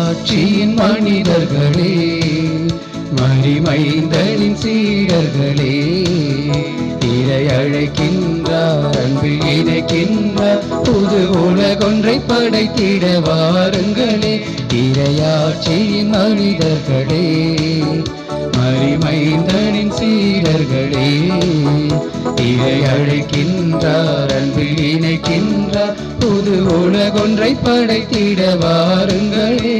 இரையாட்சியின் மனிதர்களே, மரிமைந்தனின் சீடர்களே, இறை அழைக்கின்றார், அன்பில் இணைக்கின்றார், புது உலகொன்றை படைத்திட வாருங்களே. இரையாட்சியின் மனிதர்களே, மரிமைந்தனின் சீடர்களே, இறை அழைக்கின்றார், அன்பில் இணைக்கின்றார், புது உலகொன்றை படைத்திட வாருங்களே.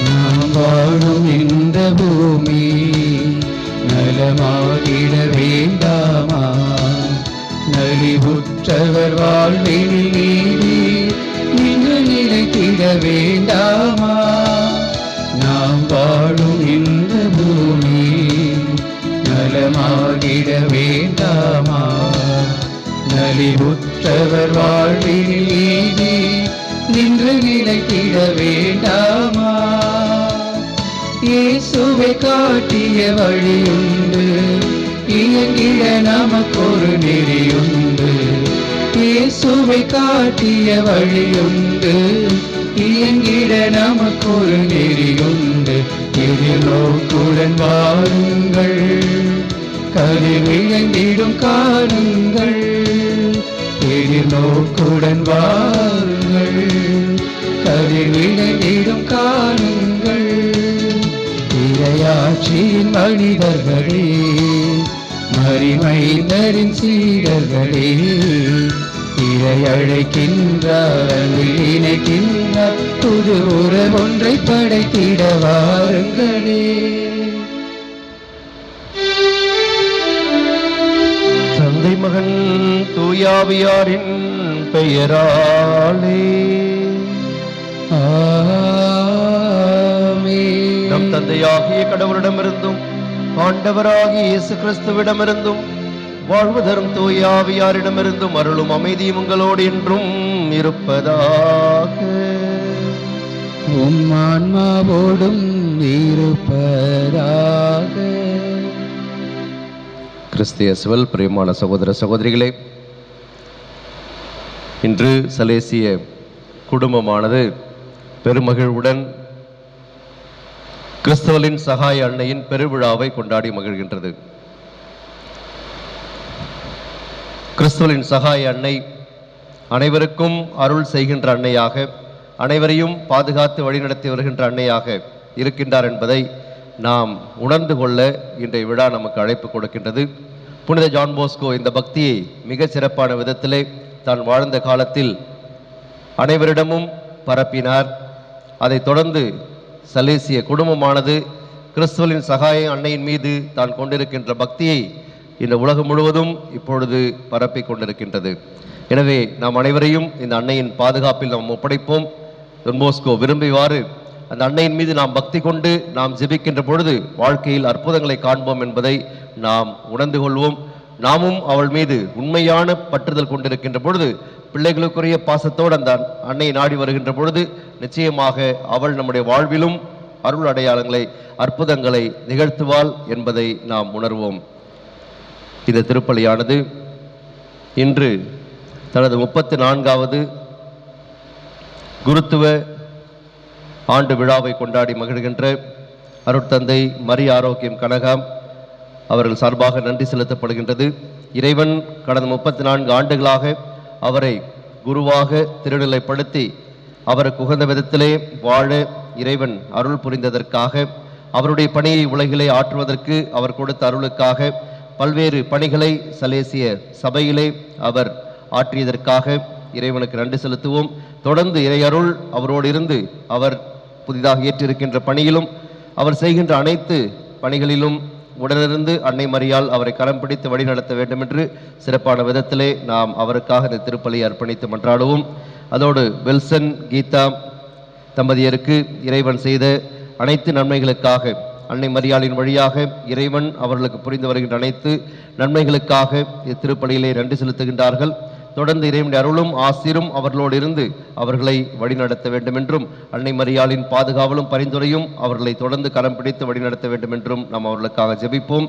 நாம் வாழும் இந்த பூமி நலமாகிட வேண்டாமா? நலிவுற்றவர் வாழ்வில் நீதி நின்று நிலைத்திட வேண்டாமா? நாம் வாழும் இந்த பூமி நலமாகிட வேண்டாமா? நலிவுற்றவர் வாழ்வில் நீதி நின்று நிலைத்திட வேண்டாமா? இயேசுவை காட்டிய வழியுண்டு, இயங்கிட நமக்கொரு நெறியுண்டு. இயேசுவை காட்டிய வழியுண்டு, இயங்கிட நமக்கொரு நெறியுண்டு. எதிர்நோக்குடன் வாருங்கள், கதிர் விளங்கிடும் காணுங்கள். எதிர்நோக்குடன் வாருங்கள், கதிர் விளங்கிடும் காணுங்கள். இரையாட்சியின் மனிதர்களே, மரிமைந்தரின் சீடர்களே, இறை அழைக்கின்றார், இணைக்கின்றார், புது உறவொன்றை படைத்திட வாருங்களே. தந்தை மகன் தூயாவியாரின் பெயராலே நம் தந்தையாகிய கடவுளிடமிருந்தும் ஆண்டவராகிய இயேசு கிறிஸ்துவிடமிருந்தும் வாழ்வு தரும் தூயாவியாரிடமிருந்தும் அருளும் அமைதியும் உங்களோடு என்றும் இருப்பதாக. உம் ஆன்மாவோடும் இருப்பதாக. கிறிஸ்தியசுவல் பிரியமான சகோதர சகோதரிகளே, இன்று சலேசிய குடும்பமானது பெருமகிழ்வுடன் கிறிஸ்துவலின் சகாய அன்னையின் பெருவிழாவை கொண்டாடி மகிழ்கின்றது. கிறிஸ்துவலின் சகாய அன்னை அனைவருக்கும் அருள் செய்கின்ற அன்னையாக, அனைவரையும் பாதுகாத்து வழிநடத்தி வருகின்ற அன்னையாக இருக்கின்றார் என்பதை நாம் உணர்ந்து கொள்ள இன்றைய விழா நமக்கு அழைப்பு கொடுக்கின்றது. புனித ஜான் போஸ்கோ இந்த பக்தியை மிக சிறப்பான விதத்திலே தான் வாழ்ந்த காலத்தில் அனைவரிடமும் பரப்பினார். அதைத் தொடர்ந்து சலேசிய குடும்பமானது கிறிஸ்துவலின் சகாய அன்னையின் மீது தான் கொண்டிருக்கின்ற பக்தியை இந்த உலகம் முழுவதும் இப்பொழுது பரப்பி கொண்டிருக்கின்றது. எனவே நாம் அனைவரையும் இந்த அன்னையின் பாதுகாப்பில் நாம் ஒப்படைப்போம். ஜான் போஸ்கோ விரும்பிவாறு அந்த அன்னையின் மீது நாம் பக்தி கொண்டு நாம் ஜெபிக்கின்ற பொழுது வாழ்க்கையில் அற்புதங்களை காண்போம் என்பதை நாம் உணர்ந்து கொள்வோம். நாமும் அவள் மீது உண்மையான பற்றுதல் கொண்டிருக்கின்ற பொழுது, பிள்ளைகளுக்குரிய பாசத்தோடு அந்த அன்னையை நாடி வருகின்ற பொழுது நிச்சயமாக அவள் நம்முடைய வாழ்விலும் அருள் அடையாளங்களை, அற்புதங்களை நிகழ்த்துவாள் என்பதை நாம் உணர்வோம். இந்த திருப்பலியானது இன்று தனது 34வது குருத்துவ ஆண்டு விழாவை கொண்டாடி மகிழ்கின்ற அருட்தந்தை மரி ஆரோக்கியம் கனகாம் அவர்கள் சார்பாக நன்றி செலுத்தப்படுகின்றது. இறைவன் கடந்த 34 ஆண்டுகளாக அவரை குருவாக திருநிலைப்படுத்தி அவருக்கு உகந்த விதத்திலே வாழ இறைவன் அருள் புரிந்ததற்காக, அவருடைய பணியை உலகிலே ஆற்றுவதற்கு அவர் கொடுத்த அருளுக்காக, பல்வேறு பணிகளை சலேசிய சபையிலே அவர் ஆற்றியதற்காக இறைவனுக்கு நன்றி செலுத்துவோம். தொடர்ந்து இறை அருள் அவரோடு இருந்து அவர் புதிதாக ஏற்றிருக்கின்ற பணியிலும் அவர் செய்கின்ற அனைத்து பணிகளிலும் உடனிருந்து அன்னை மரியாள் அவரை கரம் பிடித்து வழிநடத்த வேண்டும் என்று சிறப்பான விதத்திலே நாம் அவருக்காக இந்த திருப்பலியை அர்ப்பணித்து மன்றாடுவோம். அதோடு வெல்சன் கீதா தம்பதியருக்கு இறைவன் செய்த அனைத்து நன்மைகளுக்காக, அன்னை மரியாளின் வழியாக இறைவன் அவர்களுக்கு புரிந்து வருகின்ற அனைத்து நன்மைகளுக்காக இத்திருப்பலியிலே நன்றி செலுத்துகின்றார்கள். தொடர்ந்து இறைவனுடைய அருளும் ஆசிரும் அவர்களோடு இருந்து அவர்களை வழிநடத்த வேண்டும் என்றும், அன்னை மரியாளின் பாதுகாவலும் பரிந்துரையும் அவர்களை தொடர்ந்து கரம் பிடித்து வழிநடத்த வேண்டும் என்றும் நாம் அவர்களுக்காக ஜெபிப்போம்.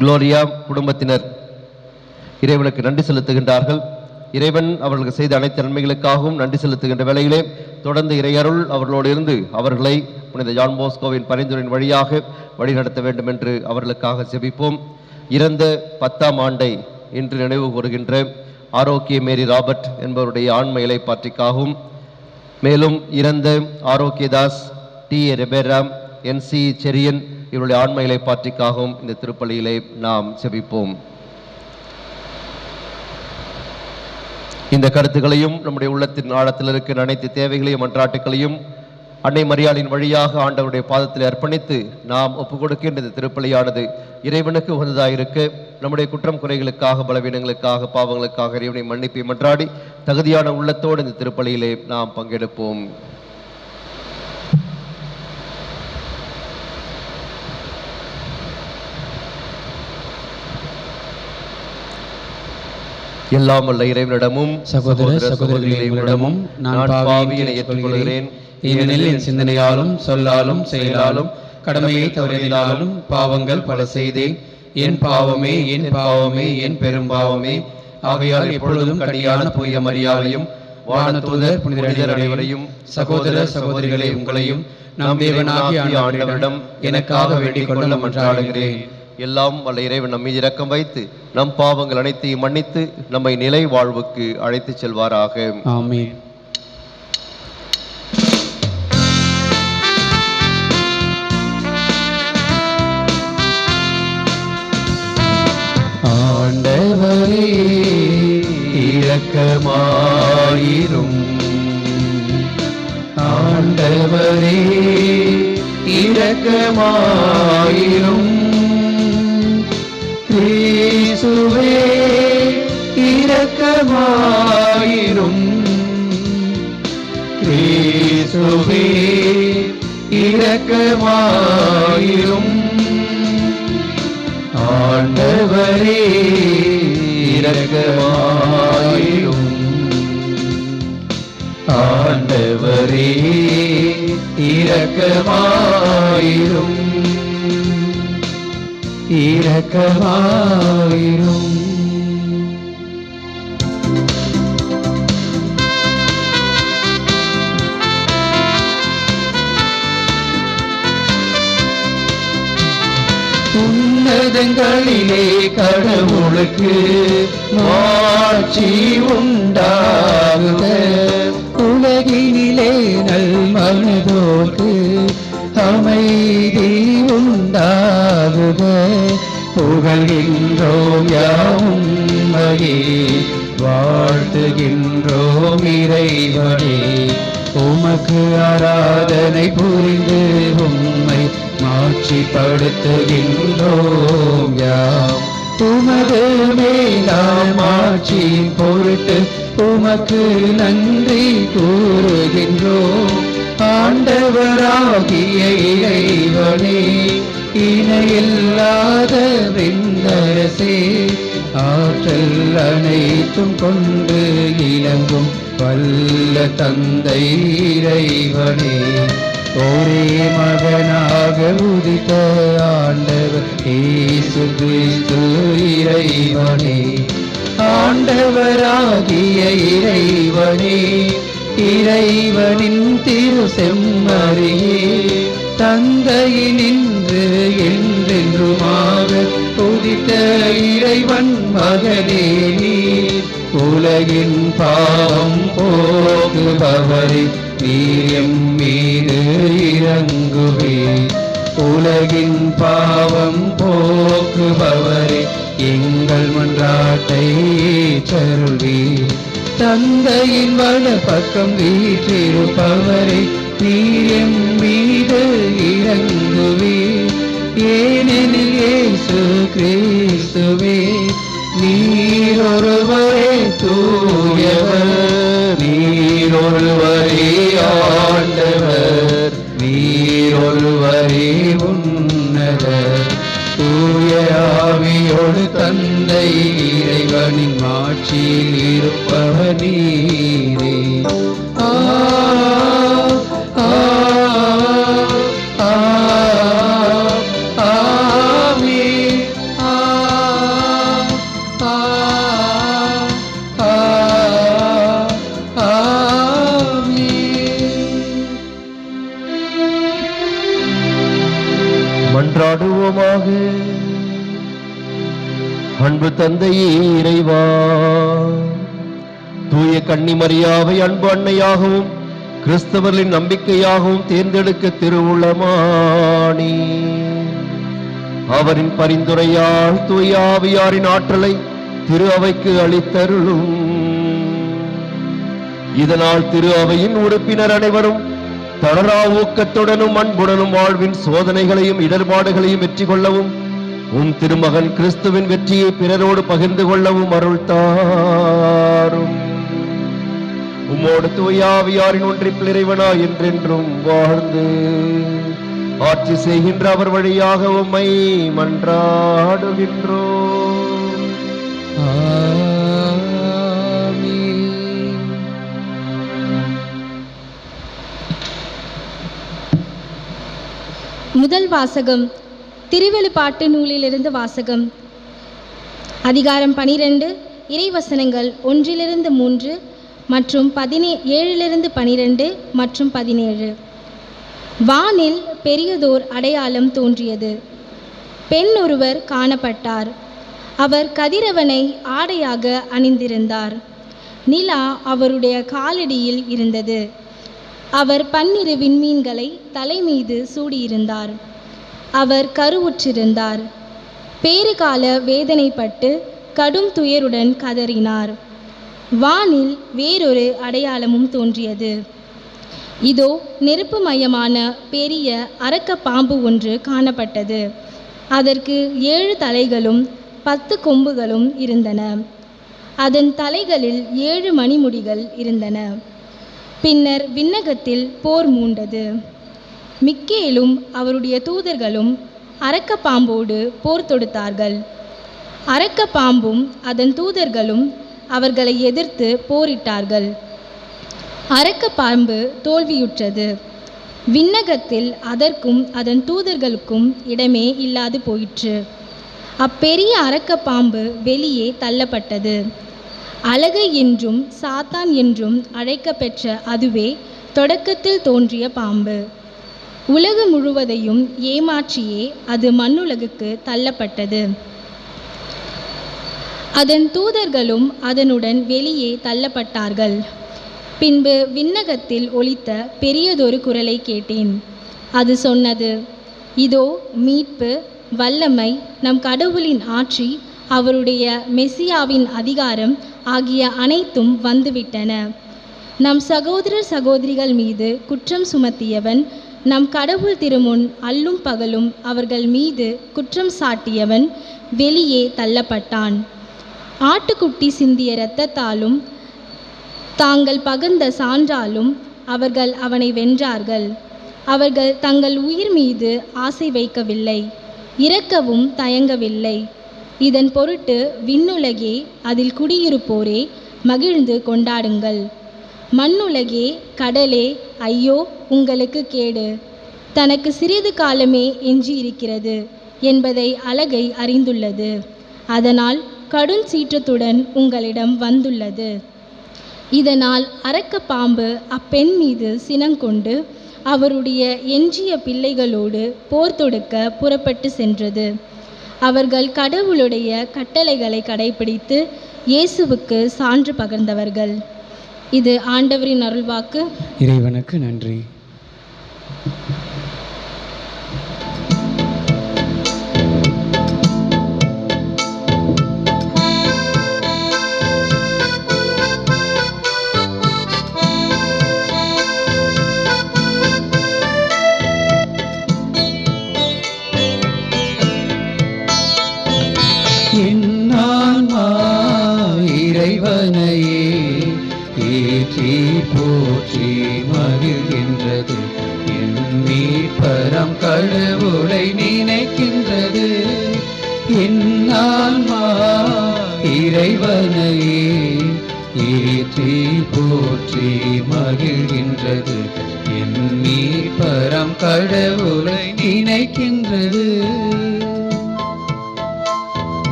குளோரியா குடும்பத்தினர் இறைவனுக்கு நன்றி செலுத்துகின்றார்கள். இறைவன் அவர்களுக்கு செய்த அனைத்து நன்மைகளுக்காகவும் நன்றி செலுத்துகின்ற வேளையிலே தொடர்ந்து இறையருள் அவர்களோடு இருந்து அவர்களை புனித ஜான் போஸ்கோவின் பரிந்துரையின் வழியாக வழிநடத்த வேண்டும் என்று அவர்களுக்காக செபிப்போம். இறந்த 10ஆம் ஆண்டை இன்று நினைவு கூறுகின்ற ஆரோக்கிய மேரி ராபர்ட் என்பவருடைய ஆன்ம இலைப்பாற்றிக்காகவும், மேலும் இறந்த ஆரோக்கியதாஸ், டி.ஏ. ரெபேராம், என்.சி. செரியன் இவருடைய ஆன்ம இலைப்பாற்றிக்காகவும் இந்த திருப்பலியிலே நாம் செபிப்போம். இந்த கருத்துக்களையும் நம்முடைய உள்ளத்தின் ஆழத்தில் இருக்கிற அனைத்து தேவைகளையும் மன்றாட்டுகளையும் அன்னை மரியாளின் வழியாக ஆண்டவருடைய பாதத்தில் அர்ப்பணித்து நாம் ஒப்புக் கொடுக்கின்ற இந்த திருப்பலியானது இறைவனுக்கு உகந்ததாயிருக்க நம்முடைய குற்றம் குறைகளுக்காக, பலவீனங்களுக்காக, பாவங்களுக்காக இறைவனை மன்னிப்பை மன்றாடி தகுதியான உள்ளத்தோடு இந்த திருப்பலியிலே நாம் பங்கெடுப்போம். எல்லாம் வல்ல இறைவனிடமும் சகோதர சகோதரிகளிடமும் நான் பாவியை ஏற்றுக்கொள்கிறேன். ஏனெனில் என் சிந்தனையாலும் சொல்லாலும் செயலாலும் கடமையை தவறியதாலும் பாவங்கள் பல செய்தேன். என் பாவமே, என் பாவமே, என் பெரும் பாவமே. ஆகையால் எப்பொழுதும் கடியான புனித மரியாதையும் வானதூதர் புனிதர் அனைவரையும் சகோதர சகோதரிகளை உங்களையும் நம் தேவனாகிய ஆண்டவரிடம் எனக்காக வேண்டிக் கொள்ள மன்றாடுகிறேன். எல்லாம் வல்ல இறைவன் நம் மீது இரக்கம் வைத்து நம் பாவங்கள் அனைத்தையும் மன்னித்து நம்மை நிலை வாழ்வுக்கு அழைத்து செல்வாராக. ஆமென். ஆண்டவரே இரக்கமாயிரும். ஆண்டவரே இரக்கமாயிரும். கிறிஸ்துவே இரக்கமாயிரும். கிறிஸ்துவே இரக்கமாயிரும். ஆண்டவரே இரக்கமாயிரும். ஆண்டவரே இரக்கமாயிரும். இரக்கமாயிரும். உன்னதங்களிலே கடவுளுக்கு மாட்சி உண்டாகுக. உலகினிலே நல் மனதோர்க்கு அமைதி உண்டாகுக. புகழ்கின்றோம் யாவும் மகே, வாழ்த்துகின்றோம் இறைவனே. உமக்கு ஆராதனை புரிந்து உம்மை மாட்சிப்படுத்துகின்றோம் யாம். உமது மேலாம் மாட்சியின் பொருட்டு உமக்கு நன்றி கூறுகின்றோம். ஆண்டவராகிய இறைவனே, இணையில்லாத விண்ணரசே, ஆற்றல் அனைத்தும் கொண்டு இலங்கும் வல்ல தந்தை இறைவனே, ஒரே மகனாக உதித்த ஆண்டவர் இயேசு கிறிஸ்து இறைவனே. ஆண்டவராகிய இறைவனே, இறைவனின் திரு செம்மறியே, தந்தையினின்று என்றென்றுமாக உதித்த இறைவன் மகனே நீர். உலகின் பாவம் போக்குபவரே, நீர் எம் மீது இறங்குவே. உலகின் பாவம் போக்குபவரே, எங்கள் மன்றாட்டை ஏற்றருள்வே. தந்தையின் வல பக்கம் வீற்றிருப்பவரே, நீர் எம் மீது இறங்குவே. ஏனெனில் இயேசு கிறிஸ்துவே, நீர் ஒருவரே தூயவர், நீர் ஒருவரே ஆண்டவர், நீர் ஒருவரே உன்னதர். தூய ஆவியோடு தந்தை இறைவனின் மாட்சியில் இருப்பவர் நீரே. ஆ ஆ ஆ ஆமென். ஆ ஆ மன்றாடுவோமாக. அன்பு தந்தையே இறைவா, தூய கன்னிமரியாவை அன்பு அன்னையாகவும் கிறிஸ்தவர்களின் நம்பிக்கையாகவும் தேர்ந்தெடுக்க திருவுளமானி. அவரின் பரிந்துரையால் தூய ஆவியாரின் ஆற்றலை திரு அவைக்கு அளித்தருளும். இதனால் திரு அவையின் உறுப்பினர் அனைவரும் தளரா ஊக்கத்துடனும் அன்புடனும் வாழ்வின் சோதனைகளையும் இடர்பாடுகளையும் வெற்றி கொள்ளவும், உம் திருமகன் கிறிஸ்துவின் வெற்றியை பிறரோடு பகிர்ந்து கொள்ளவும் அருள் தாரும். உம்மோடு தூய ஆவியாரின் ஒன்றிப்பில் இறைவனாய் என்றென்றும் வாழ்ந்து ஆட்சி செய்கின்ற அவர் வழியாக உம்மை மன்றாடுகின்றோம். முதல் வாசகம் திருவெளிப்பாட்டு நூலிலிருந்து வாசகம். அதிகாரம் 12, இறைவசனங்கள் 1-3 மற்றும் 7-12 மற்றும் 17. வானில் பெரியதோர் அடையாளம் தோன்றியது. பெண் ஒருவர் காணப்பட்டார். அவர் கதிரவனை ஆடையாக அணிந்திருந்தார். நிலா அவருடைய காலடியில் இருந்தது. அவர் 12 விண்மீன்களை தலைமீது சூடியிருந்தார். அவர் கருவுற்றிருந்தார். பேறுகால வேதனைப்பட்டு கடும் துயருடன் கதறினார். வானில் வேறொரு அடையாளமும் தோன்றியது. இதோ நெருப்புமயமான பெரிய அரக்க பாம்பு ஒன்று காணப்பட்டது. அதற்கு 7 தலைகளும் 10 கொம்புகளும் இருந்தன. அதன் தலைகளில் 7 மணிமுடிகள் இருந்தன. பின்னர் விண்ணகத்தில் போர் மூண்டது. மிக்கேலும் அவருடைய தூதர்களும் அரக்க பாம்போடு போர் தொடுத்தார்கள். அரக்க பாம்பும் அதன் தூதர்களும் அவர்களை எதிர்த்து போரிட்டார்கள். அரக்க பாம்பு தோல்வியுற்றது. விண்ணகத்தில் அதற்கும் அதன் தூதர்களுக்கும் இடமே இல்லாது போயிற்று. அப்பெரிய அரக்க பாம்பு வெளியே தள்ளப்பட்டது. அழகை என்றும் சாத்தான் என்றும் அழைக்கப்பெற்ற அதுவே தொடக்கத்தில் தோன்றிய பாம்பு. உலகு முழுவதையும் ஏமாற்றியே அது மண்ணுலகுக்கு தள்ளப்பட்டது. அதன் தூதர்களும் அதனுடன் வெளியே தள்ளப்பட்டார்கள். பின்பு விண்ணகத்தில் ஒலித்த பெரியதொரு குரலை கேட்டேன். அது சொன்னது, இதோ மீட்பு, வல்லமை, நம் கடவுளின் ஆட்சி, அவருடைய மெசியாவின் அதிகாரம் ஆகிய அனைத்தும் வந்துவிட்டன. நம் சகோதரர் சகோதரிகள் மீது குற்றம் சுமத்தியவன், நம் கடவுள் திருமுன் அல்லும் பகலும் அவர்கள் மீது குற்றம் சாட்டியவன் வெளியே தள்ளப்பட்டான். ஆட்டுக்குட்டி சிந்திய இரத்தத்தாலும் தாங்கள் பகர்ந்த சான்றாலும் அவர்கள் அவனை வென்றார்கள். அவர்கள் தங்கள் உயிர் மீது ஆசை வைக்கவில்லை, இரக்கவும் தயங்கவில்லை. இதன் பொருட்டு விண்ணுலகே, அதில் குடியிருப்போரே மகிழ்ந்து கொண்டாடுங்கள். மண்ணுலகே, கடலே, ஐயோ உங்களுக்கு கேடு! தனக்கு சிறிது காலமே எஞ்சியிருக்கிறது என்பதை அலகை அறிந்துள்ளது. அதனால் கடும் சீற்றத்துடன் உங்களிடம் வந்துள்ளது. இதனால் அரக்க பாம்பு அப்பெண் மீது சினங்கொண்டு அவருடைய எஞ்சிய பிள்ளைகளோடு போர் தொடுக்க புறப்பட்டு சென்றது. அவர்கள் கடவுளுடைய கட்டளைகளை கடைபிடித்து இயேசுவுக்கு சான்று பகர்ந்தவர்கள். இது ஆண்டவரின் அருள்வாக்கு. இறைவனுக்கு நன்றி. இறைவனையே ஏற்றி போற்றி மகிழ்கின்றது. என் மீட்பரம் கடவுளை நினைக்கின்றது. என் ஆன்மா இறைவனையே ஏற்றி போற்றி மகிழ்கின்றது. என் மீட்பரம் கடவுளை நினைக்கின்றது.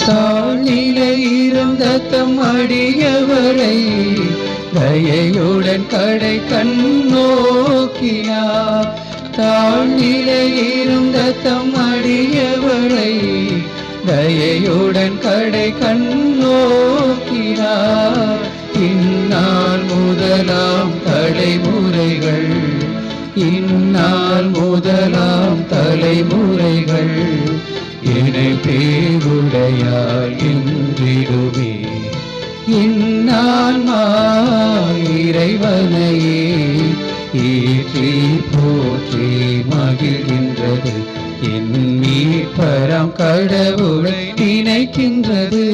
தாழ்நிலை தம் அடியவரை தயையுடன் கடை கண்ணோக்கினார். தாழ்நிலையிருந்த தம் அடியவரை தயையுடன் கடை கண்ணோக்கினார். இந்நாள் முதலாம் தலைமுறைகள், இந்நாள் முதலாம் தலைமுறைகள் என்னை பேருடையார் என்றிடுமே. இந்நான்மா இறைவனையே ஏற்றி போற்றி மகிழ்கின்றது. என் மீட்பராம் கடவுளை நினைக்கின்றது.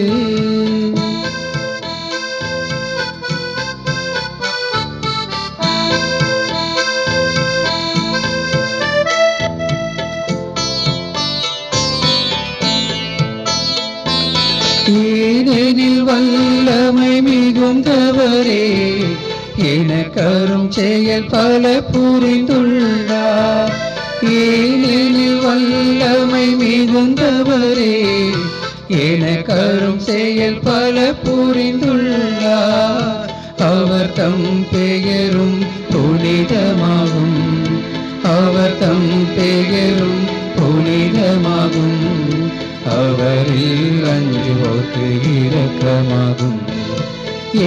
ஏனெனில் வல்லமை மிகுந்தவரே எனக்கரும் செயல் பல புரிந்துள்ளார். ஏனெனில் வல்லமை மிகுந்தவரே எனக்கரும் செயல் பல புரிந்துள்ளார். அவர் தம் பெயரும் புனிதமாகும், அவர் தம் பெயரும் புனிதமாகும். அவரில் அஞ்சுவோர்க்கு இரக்கமாகும்.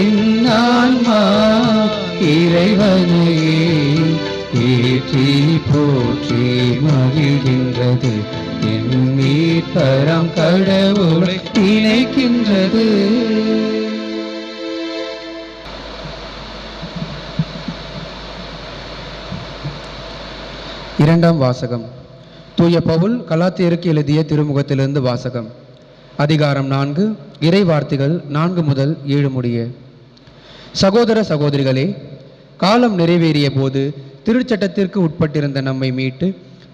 என் ஆன்மா இறைவனையே ஏற்றி போற்றி மகிழ்கின்றது. என் மீட்பராம் கடவுளை நினைக்கின்றது. இரண்டாம் வாசகம். தூய பவுல் கலாத்தியருக்கு எழுதிய திருமுகத்திலிருந்து வாசகம். அதிகாரம் 4, இறை வார்த்தைகள் 4 முதல் 7 முடிய. சகோதர சகோதரிகளே, காலம் நிறைவேறிய போது திருச்சட்டத்திற்கு உட்பட்டிருந்த நம்மை மீட்டு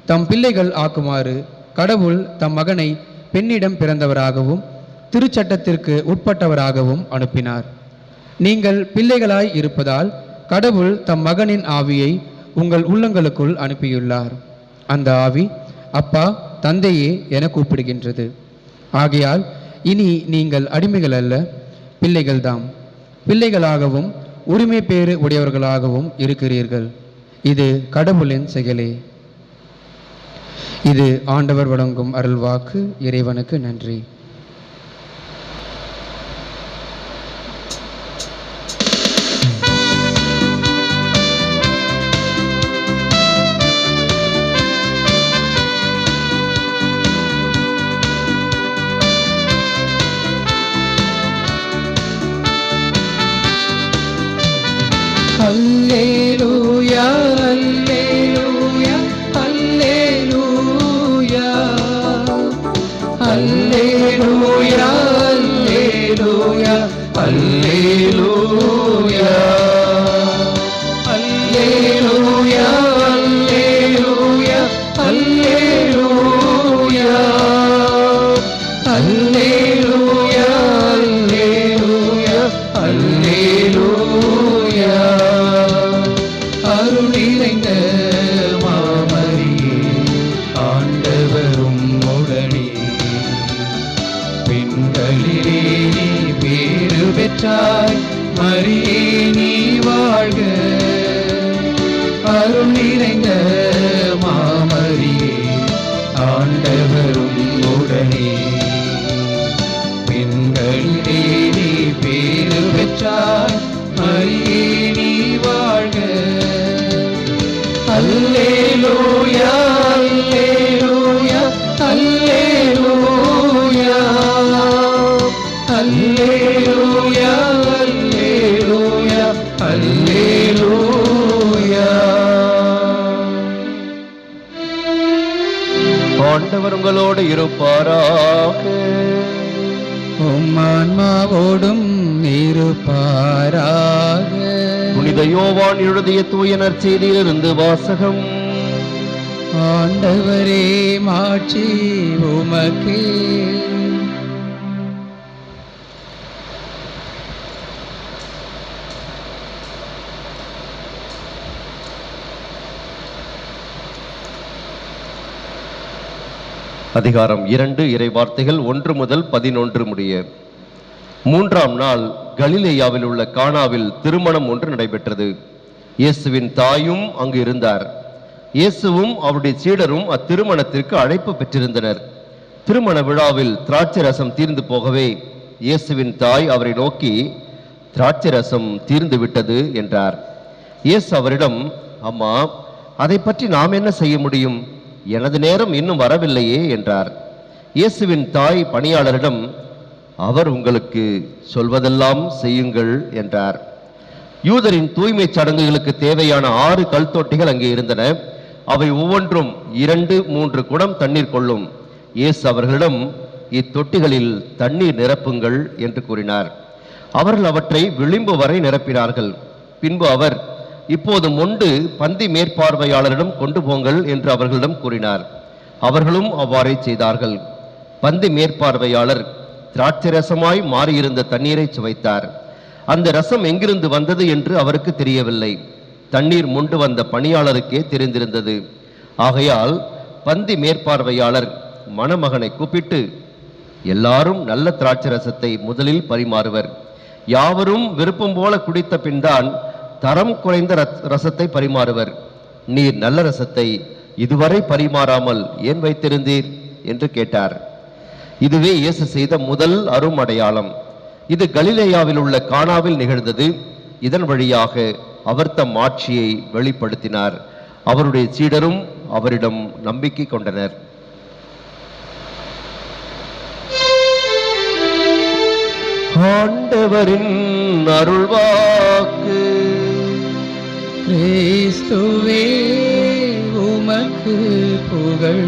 தம் பிள்ளைகள் ஆக்குமாறு கடவுள் தம் மகனை பெண்ணிடம் பிறந்தவராகவும் திருச்சட்டத்திற்கு உட்பட்டவராகவும் அனுப்பினார். நீங்கள் பிள்ளைகளாய் இருப்பதால் கடவுள் தம் மகனின் ஆவியை உங்கள் உள்ளங்களுக்குள் அனுப்பியுள்ளார். அந்த ஆவி அப்பா, தந்தையே என கூப்பிடுகின்றது. ஆகையால் இனி நீங்கள் அடிமைகள் அல்ல, பிள்ளைகள்தாம். பிள்ளைகளாகவும் உரிமை பேறு உடையவர்களாகவும் இருக்கிறீர்கள். இது கடவுளின் செயலே. இது ஆண்டவர் வழங்கும் அருள்வாக்கு. இறைவனுக்கு நன்றி. அல்லேலூயா, அல்லேலூயா, அல்லேலூயா, அல்லேலூயா, அல்லேலூயா, அல்லேலூயா, அல்லேலூயா, அல்லேலூயா, அல்லேலூயா, அல்லேலூயா, அல்லேலூயா, அல்லேலூயா. அருள் நிறைந்த மாமரியே, ஆண்டவரும் உடனே, பெண்களிலே நீ பேறு பெற்றாய், மரியே நீ வாழ்க. அருள் நிறைந்த மாமரியே, ஆண்டவரும் உடனே, பெண்களிலே நீ பேறு பெற்றாய், மரியே நீ வாழ்க. அல்லேலூயா, அல்லேலூயா, அல்லேலூயா, அல்லேலூயா, அல்லேலூயா, அல்லேலூயா. ஆண்டவர் உங்களோடு இருப்பாராக. உம் ஆன்மாவோடும் இருப்பாராக. புனித யோவான் எழுதிய தூய நற்செய்தியிலிருந்து வாசகம். ஆண்டவரே, மாட்சி உமக்கே. அதிகாரம் 2, இறை வார்த்தைகள் 1 முதல் 11 முடிய. மூன்றாம் நாள் கலிலேயாவில் உள்ள கானாவில் திருமணம் ஒன்று நடைபெற்றது. இயேசுவின் தாயும் அங்கு இருந்தார். இயேசுவும் அவருடைய சீடரும் அத்திருமணத்திற்கு அழைப்பு பெற்றிருந்தனர். திருமண விழாவில் திராட்சை ரசம் தீர்ந்து போகவே இயேசுவின் தாய் அவரை நோக்கி, திராட்சை ரசம் தீர்ந்து விட்டது என்றார். இயேசு அவரிடம், அம்மா, அதை பற்றி நாம் என்ன செய்ய முடியும்? எனது நேரம் இன்னும் வரவில்லையே என்றார். இயேசுவின் தாய் பணியாளரிடம், அவர் உங்களுக்கு சொல்வதெல்லாம் செய்யுங்கள் என்றார். யூதரின் தூய்மை சடங்குகளுக்கு தேவையான 6 கல் தொட்டிகள் அங்கே இருந்தன. அவை ஒவ்வொன்றும் 2-3 குடம் தண்ணீர் கொள்ளும். இயேசு அவர்களிடம், இத்தொட்டிகளில் தண்ணீர் நிரப்புங்கள் என்று கூறினார். அவர்கள் அவற்றை விளிம்பு வரை நிரப்பினார்கள். பின்பு அவர், இப்போது மொண்டு பந்தி மேற்பார்வையாளரிடம் கொண்டு போங்கள் என்று அவர்களிடம் கூறினார். அவர்களும் அவ்வாறே செய்தார்கள். பந்தி மேற்பார்வையாளர் திராட்சை ரசமாய் மாறியிருந்த தண்ணீரை சுவைத்தார். அந்த ரசம் எங்கிருந்து வந்தது என்று அவருக்கு தெரியவில்லை. தண்ணீர் மொண்டு வந்த பணியாளருக்கே தெரிந்திருந்தது. ஆகையால் பந்தி மேற்பார்வையாளர் மணமகனை கூப்பிட்டு, எல்லாரும் நல்ல திராட்சை ரசத்தை முதலில் பரிமாறுவர், யாவரும் விருப்பம் போல குடித்த பின்தான் தரம் குறைந்த ரசத்தை பரிமாறுவர். நீர் நல்ல ரசத்தை இதுவரை பரிமாறாமல் ஏன் வைத்திருந்தீர் என்று கேட்டார். இதுவே இயேசு செய்த முதல் அருமடையாளம். இது கலிலேயாவில் உள்ள கானாவில் நிகழ்ந்தது. இதன் வழியாக அவர் தம் ஆட்சியை வெளிப்படுத்தினார். அவருடைய சீடரும் அவரிடம் நம்பிக்கை கொண்டனர். ஆண்டவரின் அருள்வாக்கு. கிறிஸ்துவே உமக்கு புகழ்.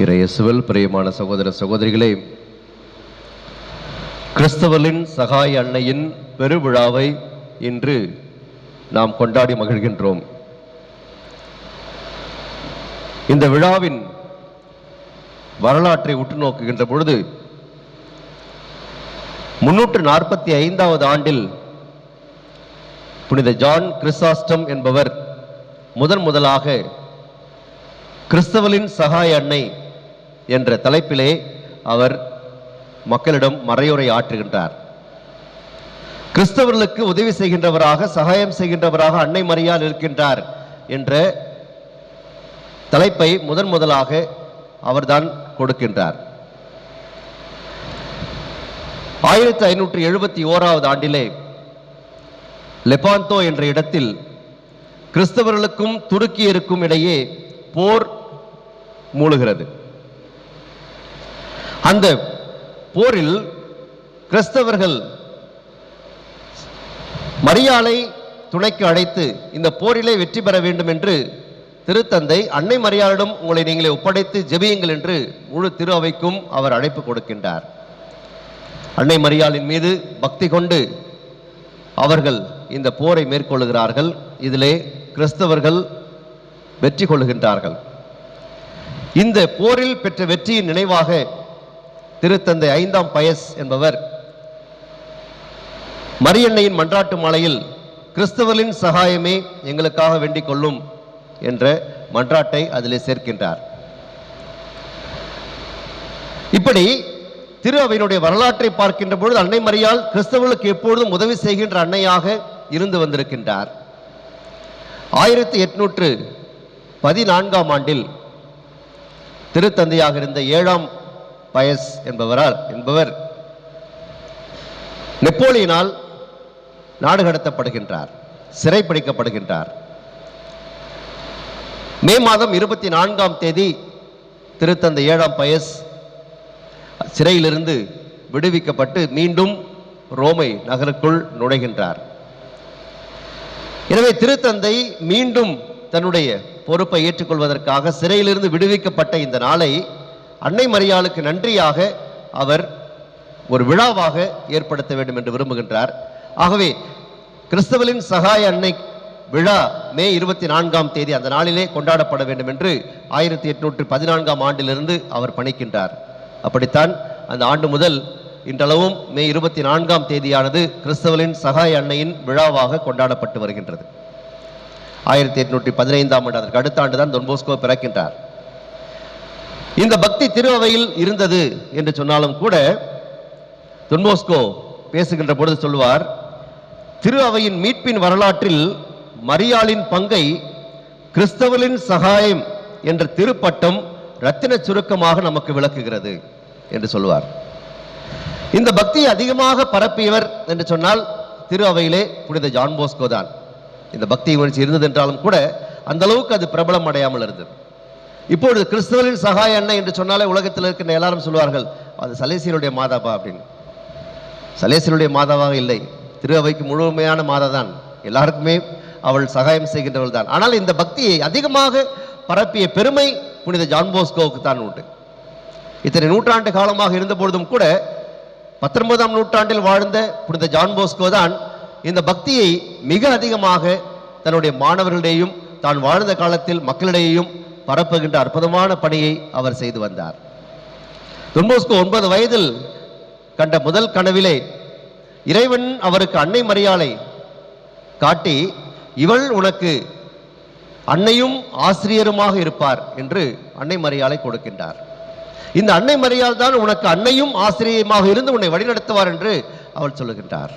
இறையேசுவில் பிரியமான சகோதர சகோதரிகளே, கிறிஸ்தவரின் சகாய அன்னையின் பெருவிழாவை இன்று நாம் கொண்டாடி மகிழ்கின்றோம். இந்த விழாவின் வரலாற்றை உற்று நோக்குகின்ற பொழுது 345வது ஆண்டில் புனித ஜான் கிறிஸ்தாஸ்டம் என்பவர் முதலாக கிறிஸ்தவரின் சகாய அன்னை என்ற தலைப்பிலே அவர் மக்களிடம் மறையுரை ஆற்றுகின்றார். கிறிஸ்தவர்களுக்கு உதவி செய்கின்றவராக, சகாயம் செய்கின்றவராக அன்னை மரியாள் இருக்கின்றார் என்ற தலைப்பை முதலாக அவர்தான் கொடுக்கின்றார். 1571வது ஆண்டிலே லெபாந்தோ என்ற இடத்தில் கிறிஸ்தவர்களுக்கும் துருக்கியருக்கும் இடையே போர் மூழுகிறது. அந்த போரில் கிறிஸ்தவர்கள் மரியாளை துணைக்கு அழைத்து இந்த போரிலே வெற்றி பெற வேண்டும் என்று திருத்தந்தை அன்னை மரியாளிடம் உங்களை நீங்களே ஒப்படைத்து ஜெபியுங்கள் என்று முழு திரு அவைக்கும் அவர் அழைப்பு கொடுக்கின்றார். அன்னை மரியாளின் மீது பக்தி கொண்டு அவர்கள் இந்த போரை மேற்கொள்கிறார்கள். இதிலே கிறிஸ்தவர்கள் வெற்றி கொள்கின்றார்கள். இந்த போரில் பெற்ற வெற்றியின் நினைவாக திருத்தந்தை 5ஆம் பயஸ் என்பவர் மரியன்னையின் மன்றாட்டு மாலையில் கிறிஸ்தவரின் சகாயமே எங்களுக்காக வேண்டிக் கொள்ளும் என்ற மன்றாட்டை அதிலே சேர்க்கின்றார். இப்படி திரு அவையினுடைய வரலாற்றை பார்க்கின்ற பொழுது அன்னை மரியாள் கிறிஸ்தவர்களுக்கு எப்பொழுதும் உதவி செய்கின்ற அன்னையாக இருந்து வந்திருக்கின்றார். 1814ஆம் ஆண்டில் திருத்தந்தையாக இருந்த 7ஆம் பயஸ் என்பவர் நெப்போலியனால் நாடு கடத்தப்படுகின்றார், சிறைப்பிடிக்கப்படுகின்றார். மே மாதம் 24ஆம் தேதி திருத்தந்தை 7ஆம் பயஸ் சிறையிலிருந்து விடுவிக்கப்பட்டு மீண்டும் ரோமை நகருக்குள் நுழைகின்றார். எனவே திருத்தந்தை மீண்டும் தன்னுடைய பொறுப்பை ஏற்றுக்கொள்வதற்காக சிறையிலிருந்து விடுவிக்கப்பட்ட இந்த நாளை அன்னை மரியாளுக்கு நன்றியாக அவர் ஒரு விழாவாக ஏற்படுத்த வேண்டும் என்று விரும்புகின்றார். ஆகவே கிறிஸ்தவரின் சகாய அன்னை விழா மே 24ஆம் தேதி அந்த நாளிலே கொண்டாடப்பட வேண்டும் என்று 1814ஆம் ஆண்டிலிருந்து அவர் பணிக்கின்றார். அப்படித்தான் அந்த ஆண்டு முதல் இன்றளவும் மே 24ஆம் தேதியானது கிறிஸ்தவரின் சகாய அன்னையின் விழாவாக கொண்டாடப்பட்டு வருகின்றது. 1815ஆம் ஆண்டு, அதற்கு அடுத்த ஆண்டு தான் தொன்போஸ்கோ பிறக்கின்றார். இந்த பக்தி திரு அவையில் இருந்தது என்று சொன்னாலும் கூட தொன்போஸ்கோ பேசுகின்ற பொழுது சொல்வார், திரு அவையின் மீட்பின் வரலாற்றில் மரியாளின் பங்கை கிறிஸ்தவரின் சகாயம் என்ற திருப்பட்டம் இரத்தின சுருக்கமாக நமக்கு விளக்குகிறது என்று சொல்வார். இந்த பக்தியை அதிகமாக பரப்பியவர் என்று சொன்னால் திரு அவையிலே புனித ஜான் போஸ்கோ தான். இந்த பக்தி உணர்ச்சி இருந்தது என்றாலும் கூட அந்த அளவுக்கு அது பிரபலம் அடையாமல் இருந்தது. இப்பொழுது கிறிஸ்தவரின் சகாய அன்னை என்று சொன்னாலே உலகத்தில் இருக்கின்ற எல்லாரும் சொல்வார்கள், அது சலேசியருடைய மாதாபா அப்படின்னு. சலேசியருடைய மாதாவாக இல்லை, திரு அவைக்கு முழுமையான மாதா தான், எல்லாருக்குமே அவள் சகாயம் செய்கின்றவள் தான். ஆனால் இந்த பக்தியை அதிகமாக பரப்பிய பெருமை புனித ஜான் போஸ்கோவுக்கு தான் உண்டு. இத்தனை நூற்றாண்டு காலமாக இருந்த பொழுதும் கூட 19ஆம் நூற்றாண்டில் வாழ்ந்த புனித ஜான் போஸ்கோ தான் இந்த பக்தியை மிக அதிகமாக தன்னுடைய மாணவர்களிடையும் தான் வாழ்ந்த காலத்தில் மக்களிடையேயும் பரப்புகின்ற அற்புதமான பணியை அவர் செய்து வந்தார். தொன்போஸ்கோ 9 வயதில் கண்ட முதல் கனவிலே இறைவன் அவருக்கு அன்னை மரியாளை காட்டி, இவள் உனக்கு அன்னையும் ஆசிரியருமாக இருப்பார் என்று அன்னை மரியாளை கொடுக்கின்றார். இந்த அன்னை மரியாள் தான் உனக்கு அன்னையும் ஆசிரியமாக இருந்து உன்னை வழிநடத்துவார் என்று அவள் சொல்லுகின்றார்.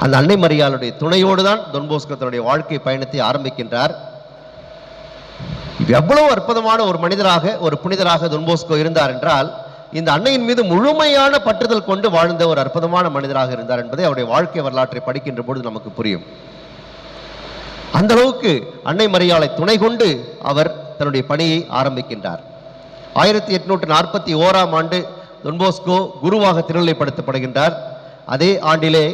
அந்த அன்னை மரியாளுடைய துணையோடு தான் தொன்போஸ்கோ தன்னுடைய வாழ்க்கை பயணத்தை ஆரம்பிக்கின்றார். எவ்வளவு அற்புதமான ஒரு மனிதராக, ஒரு புனிதராக தொன்போஸ்கோ இருந்தார் என்றால், இந்த அன்னையின் மீது முழுமையான பற்றுதல் கொண்டு வாழ்ந்த ஒரு அற்புதமான மனிதராக இருந்தார் என்பதை அவருடைய வாழ்க்கை வரலாற்றை படிக்கின்ற பொழுது நமக்கு புரியும். அந்த அளவுக்கு அன்னை மரியாளை துணை கொண்டு அவர் தன்னுடைய பணியை ஆரம்பிக்கின்றார். 1841ஆம் ஆண்டு தொன்போஸ்கோ குருவாக திருநிலைப்படுத்தப்படுகின்றார். அதே ஆண்டிலே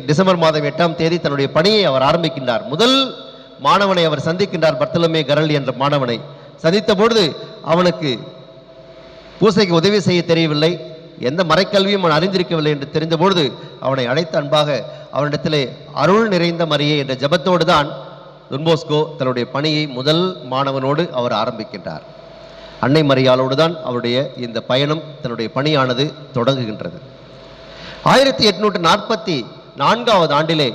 டிசம்பர் மாதம் 8ஆம் தேதி தன்னுடைய பணியை அவர் ஆரம்பிக்கின்றார். முதல் மாணவனை அவர் சந்திக்கின்றார், பர்த்தலமே கரல் என்ற மாணவனை சந்தித்த பொழுது அவனுக்கு பூசைக்கு உதவி செய்ய தெரியவில்லை, எந்த மறைக்கல்வியும் அவன் அறிந்திருக்கவில்லை என்று தெரிந்த பொழுது அவனை அழைத்த அன்பாக அவனிடத்திலே அருள் நிறைந்த மரியே என்ற ஜபத்தோடு தான் தொன்போஸ்கோ தன்னுடைய பணியை முதல் மாணவனோடு அவர் ஆரம்பிக்கின்றார். அன்னை மரியாளோடு தான் அவருடைய இந்த பயணம், தன்னுடைய பணியானது தொடங்குகின்றது. 1844ஆவது ஆண்டிலே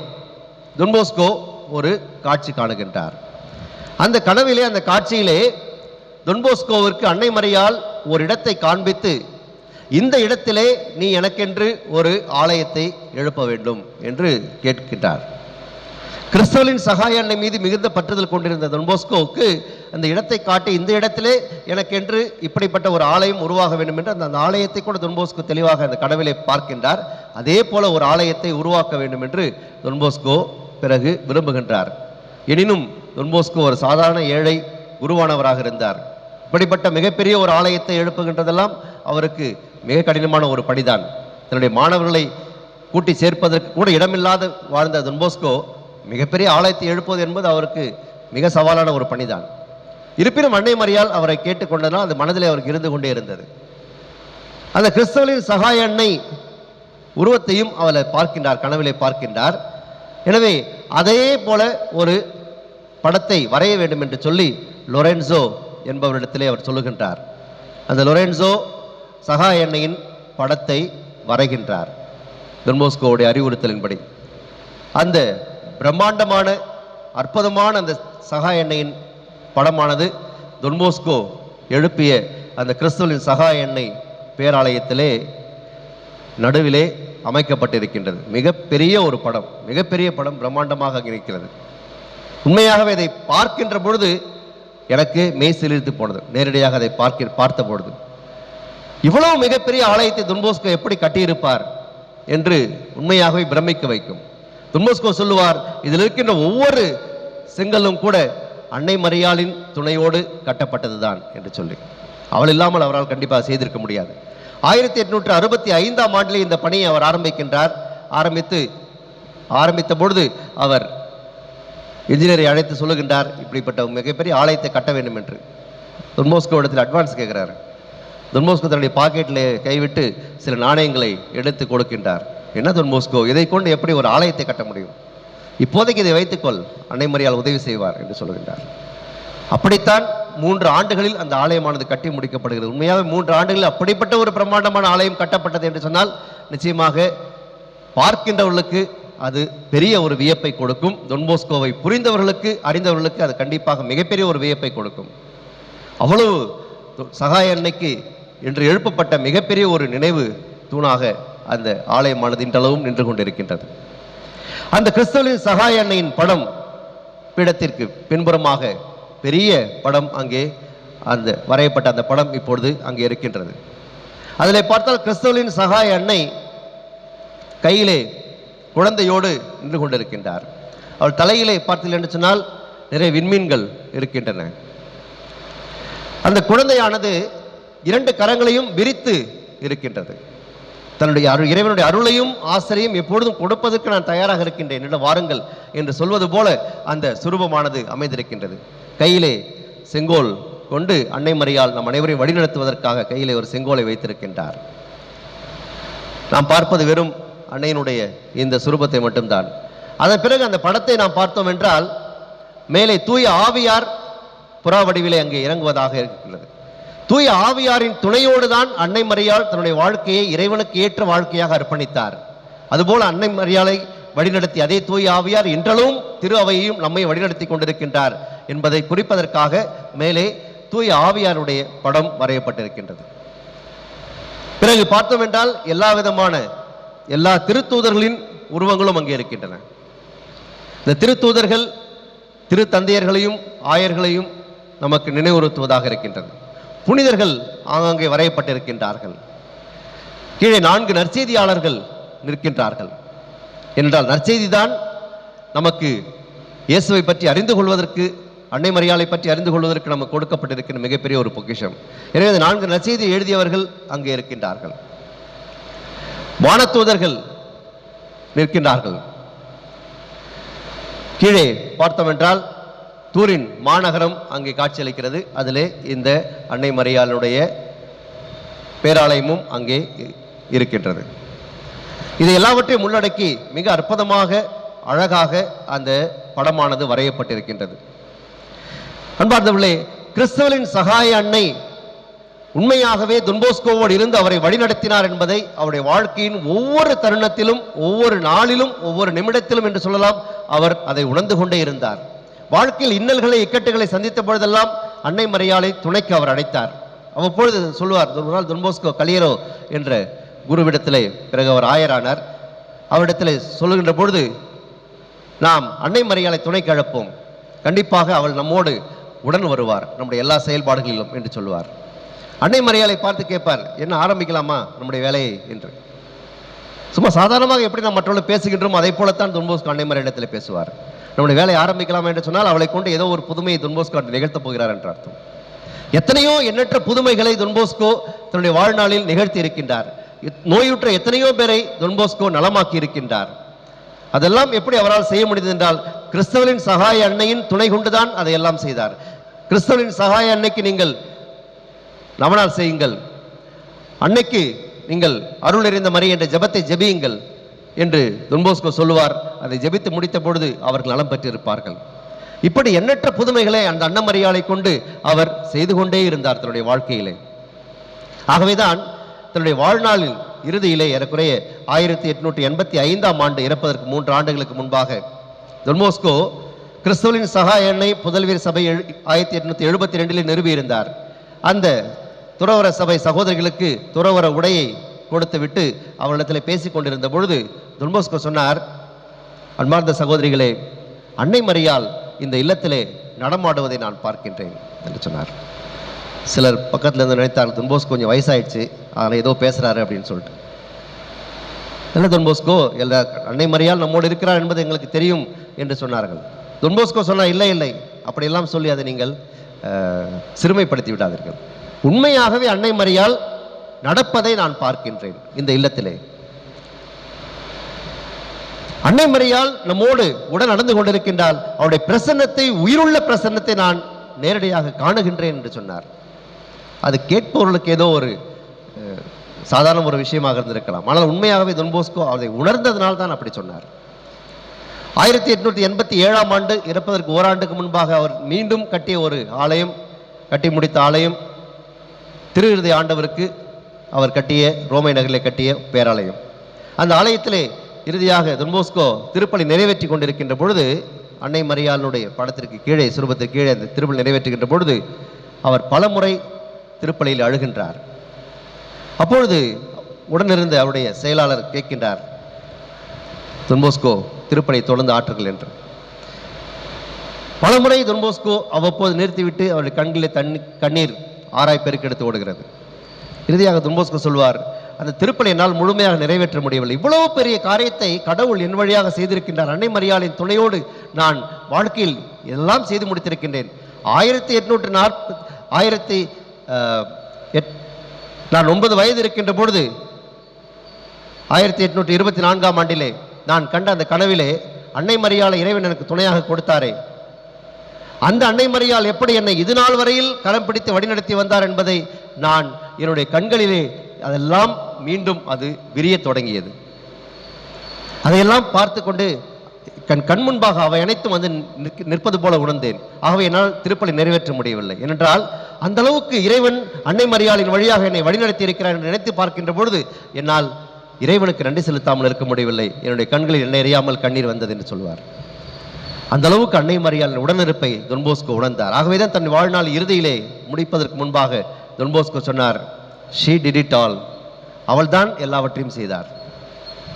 தொன்போஸ்கோ ஒரு காட்சி காணுகின்றார். அந்த கனவிலே, அந்த காட்சியிலே தொன்போஸ்கோவிற்கு அன்னை மரியாள் ஒரு இடத்தை காண்பித்து, இந்த இடத்திலே நீ எனக்கென்று ஒரு ஆலயத்தை எழுப்ப வேண்டும் என்று கேட்கின்றார். கிறிஸ்தவரின் சகாய அன்னை மீது மிகுந்த பற்றுதல் கொண்டிருந்த தொன்போஸ்கோவுக்கு அந்த இடத்தை காட்டி, இந்த இடத்திலே எனக்கென்று இப்படிப்பட்ட ஒரு ஆலயம் உருவாக வேண்டும் என்று அந்த ஆலயத்தை கூட தொன்போஸ்கோ தெளிவாக அந்த கனவிலே பார்க்கின்றார். அதே போல ஒரு ஆலயத்தை உருவாக்க வேண்டும் என்று தொன்போஸ்கோ பிறகு விரும்புகின்றார். எனினும் தொன்போஸ்கோ ஒரு சாதாரண ஏழை குருவானவராக இருந்தார். இப்படிப்பட்ட மிகப்பெரிய ஒரு ஆலயத்தை எழுப்புகின்றதெல்லாம் அவருக்கு மிக கடினமான ஒரு பணிதான். தன்னுடைய மாணவர்களை கூட்டி சேர்ப்பதற்கு கூட இடமில்லாத வாழ்ந்த தொன்போஸ்கோ மிகப்பெரிய ஆலயத்தை எழுப்புவது என்பது அவருக்கு மிக சவாலான ஒரு பணிதான். இருப்பினும் அன்னை மரியாள் அவரை கேட்டுக்கொண்டதால் அது மனதிலே அவருக்கு இருந்து கொண்டே இருந்தது. அந்த கிறிஸ்தவரின் சகாய அன்னை உருவத்தையும் அவளை பார்க்கின்றார், கனவிலே பார்க்கின்றார். எனவே அதே போல ஒரு படத்தை வரைய வேண்டும் என்று சொல்லி லொரென்சோ என்பவரிடத்திலே அவர் சொல்லுகின்றார். அந்த லொரென்சோ சகாய அன்னையின் படத்தை வரைகின்றார் தொன்போஸ்கோவுடைய அறிவுறுத்தலின்படி. அந்த பிரம்மாண்டமான அற்புதமான அந்த சகாய அன்னையின் படமானது தொன்போஸ்கோ எழுப்பிய அந்த கிறிஸ்துவின் சகாய அன்னை பேராலயத்திலே நடுவிலே அமைக்கப்பட்டிருக்கின்றது. மிகப்பெரிய ஒரு படம், மிகப்பெரிய படம், பிரம்மாண்டமாக இருக்கிறது. உண்மையாகவே அதை பார்க்கின்ற பொழுது எனக்கு மெய் சிலிர்த்து போனது. நேரடியாக அதை பார்த்த பொழுது இவ்வளவு மிகப்பெரிய ஆலயத்தை தொன்போஸ்கோ எப்படி கட்டியிருப்பார் என்று உண்மையாகவே பிரமிக்க வைக்கும். தொன்போஸ்கோ சொல்லுவார், இதில் இருக்கின்ற ஒவ்வொரு செங்கலும் கூட அன்னை மரியாளின் துணையோடு கட்டப்பட்டதுதான் என்று சொல்லி. அவள் இல்லாமல் அவரால் கண்டிப்பாக செய்திருக்க முடியாது. 1865ஆம் ஆண்டிலே இந்த பணியை அவர் ஆரம்பிக்கின்றார். ஆரம்பித்த பொழுது அவர் இன்ஜினியரை அழைத்து சொல்லுகின்றார், இப்படிப்பட்ட மிகப்பெரிய ஆலயத்தை கட்ட வேண்டும் என்று. தொன்போஸ்கோ இடத்தில் அட்வான்ஸ் கேட்கிறார். தொன்போஸ்கோ தன்னுடைய பாக்கெட்டில் கைவிட்டு சில நாணயங்களை எடுத்து கொடுக்கின்றார். என்ன தொன்போஸ்கோ, இதை கொண்டு எப்படி ஒரு ஆலயத்தை கட்ட முடியும்? இப்போதைக்கு இதை வைத்துக்கொள், அன்னை மரியாள் உதவி செய்வார் என்று சொல்கின்றார். அப்படித்தான் 3 ஆண்டுகளில் அந்த ஆலயமானது கட்டி முடிக்கப்படுகிறது. உண்மையாக 3 ஆண்டுகளில் அப்படிப்பட்ட ஒரு பிரம்மாண்டமான ஆலயம் கட்டப்பட்டது என்று சொன்னால் நிச்சயமாக பார்க்கின்றவர்களுக்கு அது பெரிய ஒரு வியப்பை கொடுக்கும். தொன்போஸ்கோவை புரிந்தவர்களுக்கு, அறிந்தவர்களுக்கு அது கண்டிப்பாக மிகப்பெரிய ஒரு வியப்பை கொடுக்கும். அவ்வளவு சகாய அன்னைக்கு என்று எழுப்பப்பட்ட மிகப்பெரிய ஒரு நினைவு தூணாக அந்த ஆலயமானது இன்றளவும் நின்று கொண்டிருக்கின்றது. அந்த கிறிஸ்துவின் சகாய அன்னையின் படம் பீடத்திற்கு பின்புறமாக பெரிய படம் அங்கே அந்த வரையப்பட்ட அந்த படம் இப்பொழுது அங்கே இருக்கின்றது. அதில் பார்த்தால் கிறிஸ்துவின் சகாய அன்னை கையிலே குழந்தையோடு நின்று கொண்டிருக்கின்றார். அவள் தலையிலே பார்த்தீர்கள் என்று சொன்னால் நிறைய விண்மீன்கள் இருக்கின்றன. அந்த குழந்தையானது 2 கரங்களையும் விரித்து இருக்கின்றது. தன்னுடைய இறைவனுடைய அருளையும் ஆசிரியும் எப்பொழுதும் கொடுப்பதற்கு நான் தயாராக இருக்கின்றேன் என்று வாருங்கள் என்று சொல்வது போல அந்த சுரூபமானது அமைந்திருக்கின்றது. கையிலே செங்கோல் கொண்டு அன்னை மரியாள் நம் அனைவரையும் வழிநடத்துவதற்காக கையிலே ஒரு செங்கோலை வைத்திருக்கின்றார். நாம் பார்ப்பது வெறும் அன்னையினுடைய இந்த சுரூபத்தை மட்டும்தான். அதன் பிறகு அந்த படத்தை நாம் பார்த்தோம் என்றால் மேலே தூய ஆவியார் புறா வடிவிலே அங்கே இறங்குவதாக இருக்கிறது. தூய ஆவியாரின் துணையோடு தான் அன்னை மரியாள் தன்னுடைய வாழ்க்கையை இறைவனுக்கு ஏற்ற வாழ்க்கையாக அர்ப்பணித்தார். அதுபோல அன்னை மரியாளை வழிநடத்தி அதே தூய ஆவியார் இன்றளவும் திரு அவையையும் நம்மை வழிநடத்தி கொண்டிருக்கின்றார் என்பதை குறிப்பதற்காக மேலே தூய ஆவியாருடைய படம் வரையப்பட்டிருக்கின்றது. பிறகு பார்த்தோம் என்றால் எல்லா திருத்தூதர்களின் உருவங்களும் அங்கே இருக்கின்றன. இந்த திருத்தூதர்கள் திரு தந்தையர்களையும் ஆயர்களையும் நமக்கு நினைவுறுத்துவதாக இருக்கின்றது. புனிதர்கள் ஆங்காங்கே வரையப்பட்டிருக்கின்றார்கள். கீழே 4 நற்செய்தியாளர்கள் நிற்கின்றார்கள். என்றால் நற்செய்தி தான் நமக்கு இயேசுவை பற்றி அறிந்து கொள்வதற்கு, அன்னை மரியாளை பற்றி அறிந்து கொள்வதற்கு நமக்கு கொடுக்கப்பட்டிருக்கிற மிகப்பெரிய ஒரு பொக்கிஷம். எனவே 4 நற்செய்தி எழுதியவர்கள் அங்கே இருக்கின்றார்கள். வானதூதர்கள் நிற்கின்றார்கள். கீழே பார்த்தோம் என்றால் தூரின் மாநகரம் அங்கே காட்சியளிக்கிறது. அதிலே இந்த அன்னை மரியாளுடைய பேராலயமும் அங்கே இருக்கின்றது. இதை எல்லாவற்றையும் உள்ளடக்கி மிக அற்புதமாக அழகாக அந்த படமானது வரையப்பட்டிருக்கின்றது. அன்பார்ந்தவர்களே, கிறிஸ்துவின் சகாய அன்னை உண்மையாகவே தொன்போஸ்கோவோடு இருந்து அவரை வழிநடத்தினார் என்பதை அவருடைய வாழ்க்கையின் ஒவ்வொரு தருணத்திலும், ஒவ்வொரு நாளிலும், ஒவ்வொரு நிமிடத்திலும் என்று சொல்லலாம், அவர் அதை உணர்ந்து கொண்டே இருந்தார். வாழ்க்கையில் இன்னல்களை இக்கட்டுகளை சந்தித்த பொழுதெல்லாம் அன்னை மரியாளை துணைக்கு அவர் அழைத்தார். அவ்வப்பொழுது சொல்லுவார், ஒரு நாள் தொன்போஸ்கோ கலியரோ என்ற குருவிடத்திலே, பிறகு அவர் ஆயரானார், அவரிடத்தில் சொல்லுகின்ற பொழுது நாம் அன்னை மரியாளை துணைக்கு அழைப்போம், கண்டிப்பாக அவள் நம்மோடு உடன் வருவார் நம்முடைய எல்லா செயல்பாடுகளிலும் என்று சொல்லுவார். அன்னை மரியாளை பார்த்து கேட்பார், என்ன ஆரம்பிக்கலாமா நம்முடைய வேலையை என்று. சும்மா சாதாரணமாக எப்படி நாம் மற்றவர்கள் பேசுகின்றோம் அதை போலத்தான் தொன்போஸ்கோ அன்னை மரியாளிடத்தில் பேசுவார். நம்முடைய வேலையை ஆரம்பிக்கலாமா என்று சொன்னால் அவளை கொண்டு ஏதோ ஒரு புதுமையை தொன்போஸ்கோ நிகழ்த்தப் போகிறார் என்ற அர்த்தம். எத்தனையோ எண்ணற்ற புதுமைகளை தொன்போஸ்கோ தன்னுடைய வாழ்நாளில் நிகழ்த்தி இருக்கின்றார். நோயுற்ற எத்தனையோ பேரை தொன்போஸ்கோ நலமாக்கி இருக்கின்றார். அதெல்லாம் எப்படி அவரால் செய்ய முடிந்தது என்றால் கிறிஸ்தவரின் சகாய அன்னையின் துணை கொண்டுதான் அதையெல்லாம் செய்தார். கிறிஸ்தவரின் சகாய அன்னைக்கு நீங்கள் நவநாள் செய்யுங்கள், அன்னைக்கு நீங்கள் அருள் நிறைந்த மரி என்ற ஜெபத்தை ஜெபியுங்கள் என்று தொன்போஸ்கோ சொல்லுவார். அதை ஜெபித்து முடித்த பொழுது அவர்கள் நலம் பெற்றிருப்பார்கள். இப்படி எண்ணற்ற புதுமைகளை அந்த அன்னை மரியாளை கொண்டு அவர் செய்து கொண்டே இருந்தார் தன்னுடைய வாழ்க்கையிலே. ஆகவேதான் தன்னுடைய வாழ்நாளில் இறுதியிலே ஏறக்குறைய 1885ஆம் ஆண்டு இறப்பதற்கு 3 ஆண்டுகளுக்கு முன்பாக தொன்போஸ்கோ கிறிஸ்துவின் சகாய அன்னை புதல்வீர் சபை 1872 நிறுவியிருந்தார். அந்த துறவர சபை சகோதரிகளுக்கு துறவர உடையை கொடுத்து விட்டு அவர்களிடத்தில் பேசிக் கொண்டிருந்த பொழுது தொன்போஸ்கோ சொன்னார், அன்பார்ந்த சகோதரிகளே, அன்னை மரியாள் இந்த இல்லத்திலே நடமாடுவதை நான் பார்க்கின்றேன் என்று சொன்னார். சிலர் பக்கத்தில் இருந்து நினைத்தார்கள், தொன்போஸ்கோ கொஞ்சம் வயசாயிடுச்சு, ஆனால் ஏதோ பேசுகிறாரு அப்படின்னு சொல்லிட்டு. இல்லை தொன்போஸ்கோ, எல்லா அன்னை மரியாள் நம்மோடு இருக்கிறார் என்பது எங்களுக்கு தெரியும் என்று சொன்னார்கள். தொன்போஸ்கோ சொன்னார், இல்லை இல்லை, அப்படியெல்லாம் சொல்லி அதை நீங்கள் சிறுமைப்படுத்தி விடாதீர்கள். உண்மையாகவே அன்னை மரியாள் நடப்பதை நான் பார்க்கின்றேன் இந்த இல்லத்திலே. அன்னை மரியாள் நம்மோடு உடன் நடந்து கொண்டிருக்கின்றால் அவருடைய பிரசன்னத்தை, உயிருள்ள பிரசன்னத்தை நான் நேரடியாக காணுகின்றேன் என்று சொன்னார். அது கேட்பவர்களுக்கு ஏதோ ஒரு சாதாரண ஒரு விஷயமாக இருந்திருக்கலாம். ஆனால் உண்மையாகவே தொன்போஸ்கோ அதை உணர்ந்ததனால் தான் அப்படி சொன்னார். 1887ஆம் ஆண்டு இறப்பதற்கு ஓராண்டுக்கு முன்பாக அவர் மீண்டும் கட்டிய ஒரு ஆலயம் கட்டி முடித்த ஆலயம் திரு இருதய ஆண்டவருக்கு அவர் கட்டிய ரோமை நகரிலே கட்டிய பேராலயம். அந்த ஆலயத்திலே இறுதியாக தொன்போஸ்கோ திருப்பலி நிறைவேற்றி கொண்டிருக்கின்ற பொழுது அன்னை மரியாளுடைய படத்திற்கு கீழே சுரூபத்திற்கு கீழே அந்த திருப்பலி நிறைவேற்றுகின்ற பொழுது அவர் பலமுறை திருப்பலியில் அழுகின்றார். அப்பொழுது உடனிருந்த அவருடைய செயலாளர் கேட்கின்றார், தொன்போஸ்கோ திருப்பலி தொடர்ந்து ஆற்றுங்கள் என்று. பலமுறை தொன்போஸ்கோ அவ்வப்போது நிறுத்திவிட்டு அவருடைய கண்களில் கண்ணீர் ஆராய் பெருக்கெடுத்து ஓடுகிறது. இறுதியாக தொன்போஸ்கோ சொல்வார், அந்த திருப்பலி என்னால் முழுமையாக நிறைவேற்ற முடியவில்லை. இவ்வளவு பெரிய காரியத்தை கடவுள் என் வழியாக செய்திருக்கின்றார். அன்னை மரியாளின் துணையோடு நான் வாழ்க்கையில் எல்லாம் செய்து முடித்திருக்கின்றேன். நான் 9 வயது இருக்கின்ற பொழுது 1824ஆம் ஆண்டிலே நான் கண்ட அந்த கனவிலே அன்னை மரியாளை இறைவன் எனக்கு துணையாக கொடுத்தாரே, அந்த அன்னை மரியாள் எப்படி என்னை இது நாள் வரையில் கரம் பிடித்து வழிநடத்தி வந்தார் என்பதை நான் என்னுடைய கண்களிலே அதெல்லாம் மீண்டும் அது விரிய தொடங்கியது. அதையெல்லாம் பார்த்து கொண்டு கண் முன்பாக அவை அனைத்தும் வந்து நிற்பது போல உணர்ந்தேன். ஆகவே என்னால் திருப்பலி நிறைவேற்ற முடியவில்லை. ஏனென்றால் அந்த அளவுக்கு இறைவன் அன்னை மரியாளின் வழியாக என்னை வழிநடத்தி இருக்கிறார் என்று நினைத்து பார்க்கின்ற பொழுது என்னால் இறைவனுக்கு நன்றி செலுத்தாமல் இருக்க முடியவில்லை. என்னுடைய கண்களில் என்னை அறியாமல் கண்ணீர் வந்தது என்று சொல்வார். அந்த அளவுக்கு அன்னை மரியாளின் உடனிருப்பை தொன்போஸ்கோ உணர்ந்தார். ஆகவேதான் தன் வாழ்நாள் இறுதியிலே முடிப்பதற்கு முன்பாக தொன்போஸ்கோ சொன்னார், ஷீ டிட் இட் ஆல், அவள்தான் எல்லாவற்றையும் செய்தார்.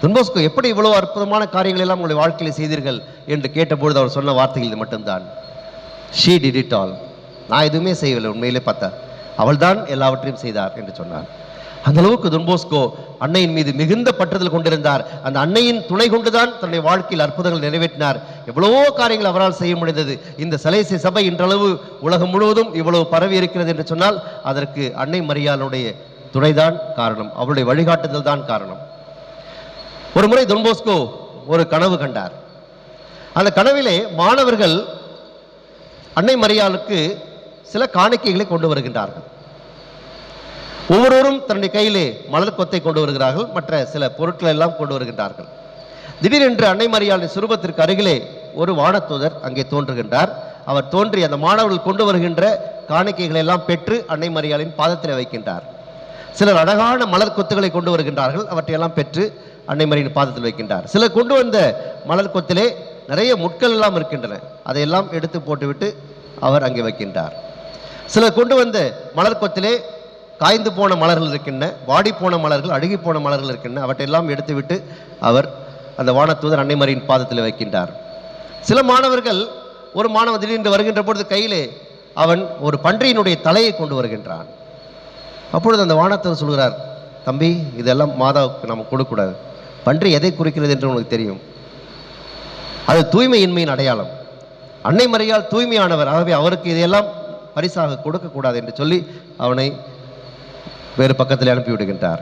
தொன்போஸ்கோ எப்படி இவ்வளவு அற்புதமான காரியங்கள் எல்லாம் உங்களுடைய வாழ்க்கையில் செய்தீர்கள் என்று கேட்டபொழுது அவர் சொன்ன வார்த்தைகள் இது மட்டும்தான், ஷீ டிட் இட் ஆல். நான் எதுவுமே செய்யவில்லை, உண்மையிலே பார்த்தா அவள்தான் எல்லாவற்றையும் செய்தார் என்று சொன்னார். அந்த அளவுக்கு தொன்போஸ்கோ அன்னையின் மீது மிகுந்த பற்றுதல் கொண்டிருந்தார். அந்த அன்னையின் துணை கொண்டுதான் தன்னுடைய வாழ்க்கையில் அற்புதங்கள் நிறைவேற்றினார். எவ்வளவோ காரியங்கள் அவரால் செய்ய முடிந்தது. இந்த சலேசிய சபை இன்றளவு உலகம் முழுவதும் இவ்வளவு பரவி இருக்கிறது என்று சொன்னால் அதற்கு அன்னை மரியாளுடைய துணைதான் காரணம், அவருடைய வழிகாட்டுதல் தான் காரணம். ஒரு முறை தொன்போஸ்கோ ஒரு கனவு கண்டார். அந்த கனவிலே மாணவர்கள் அன்னை மரியாளுக்கு சில காணிக்கைகளை கொண்டு வருகின்றார்கள். ஒவ்வொருவரும் தன்னுடைய கையிலே மலர் கொத்தை கொண்டு வருகிறார்கள், மற்ற சில பொருட்கள் எல்லாம் கொண்டு வருகின்றார்கள். திடீரென்று அன்னை மரியாளின் சுரூபத்திற்கு அருகிலே ஒரு வானதூதர் அங்கே தோன்றுகின்றார். அவர் தோன்றி அந்த மாணவர்கள் கொண்டு வருகின்ற காணிக்கைகளை எல்லாம் பெற்று அன்னை மரியாளின் பாதத்தில் வைக்கின்றார். சிலர் அழகான மலர் கொத்துக்களை கொண்டு வருகின்றார்கள், அவற்றையெல்லாம் பெற்று அன்னை மரியாளின் பாதத்தில் வைக்கின்றார். சிலர் கொண்டு வந்த மலர் கொத்திலே நிறைய முட்கள் எல்லாம் இருக்கின்றன, அதையெல்லாம் எடுத்து போட்டுவிட்டு அவர் அங்கே வைக்கின்றார். சிலர் கொண்டு வந்த மலர் கொத்திலே காய்ந்து போன மலர்கள் இருக்கின்றன, வாடி போன மலர்கள், அழுகி போன மலர்கள் இருக்கின்றன, அவற்றையெல்லாம் எடுத்துவிட்டு அவர் அந்த வானதூதர் அன்னை மரியின் பாதத்தில் வைக்கின்றார். சில மாணவர்கள், ஒரு மாணவன் திடீரென்று வருகின்ற பொழுது கையிலே அவன் ஒரு பன்றியினுடைய தலையை கொண்டு வருகின்றான். அப்பொழுது அந்த வானதூதர் சொல்கிறார், தம்பி இதெல்லாம் மாதாவுக்கு நம்ம கொடுக்கக்கூடாது, பன்றி எதை குறிக்கிறது என்று உனக்கு தெரியும், அது தூய்மையின்மையின் அடையாளம், அன்னை மரியாள் தூய்மையானவர், ஆகவே அவருக்கு இதையெல்லாம் பரிசாக கொடுக்கக்கூடாது என்று சொல்லி அவனை வேறு பக்கத்தில் அனுப்பிவிடுகின்றார்.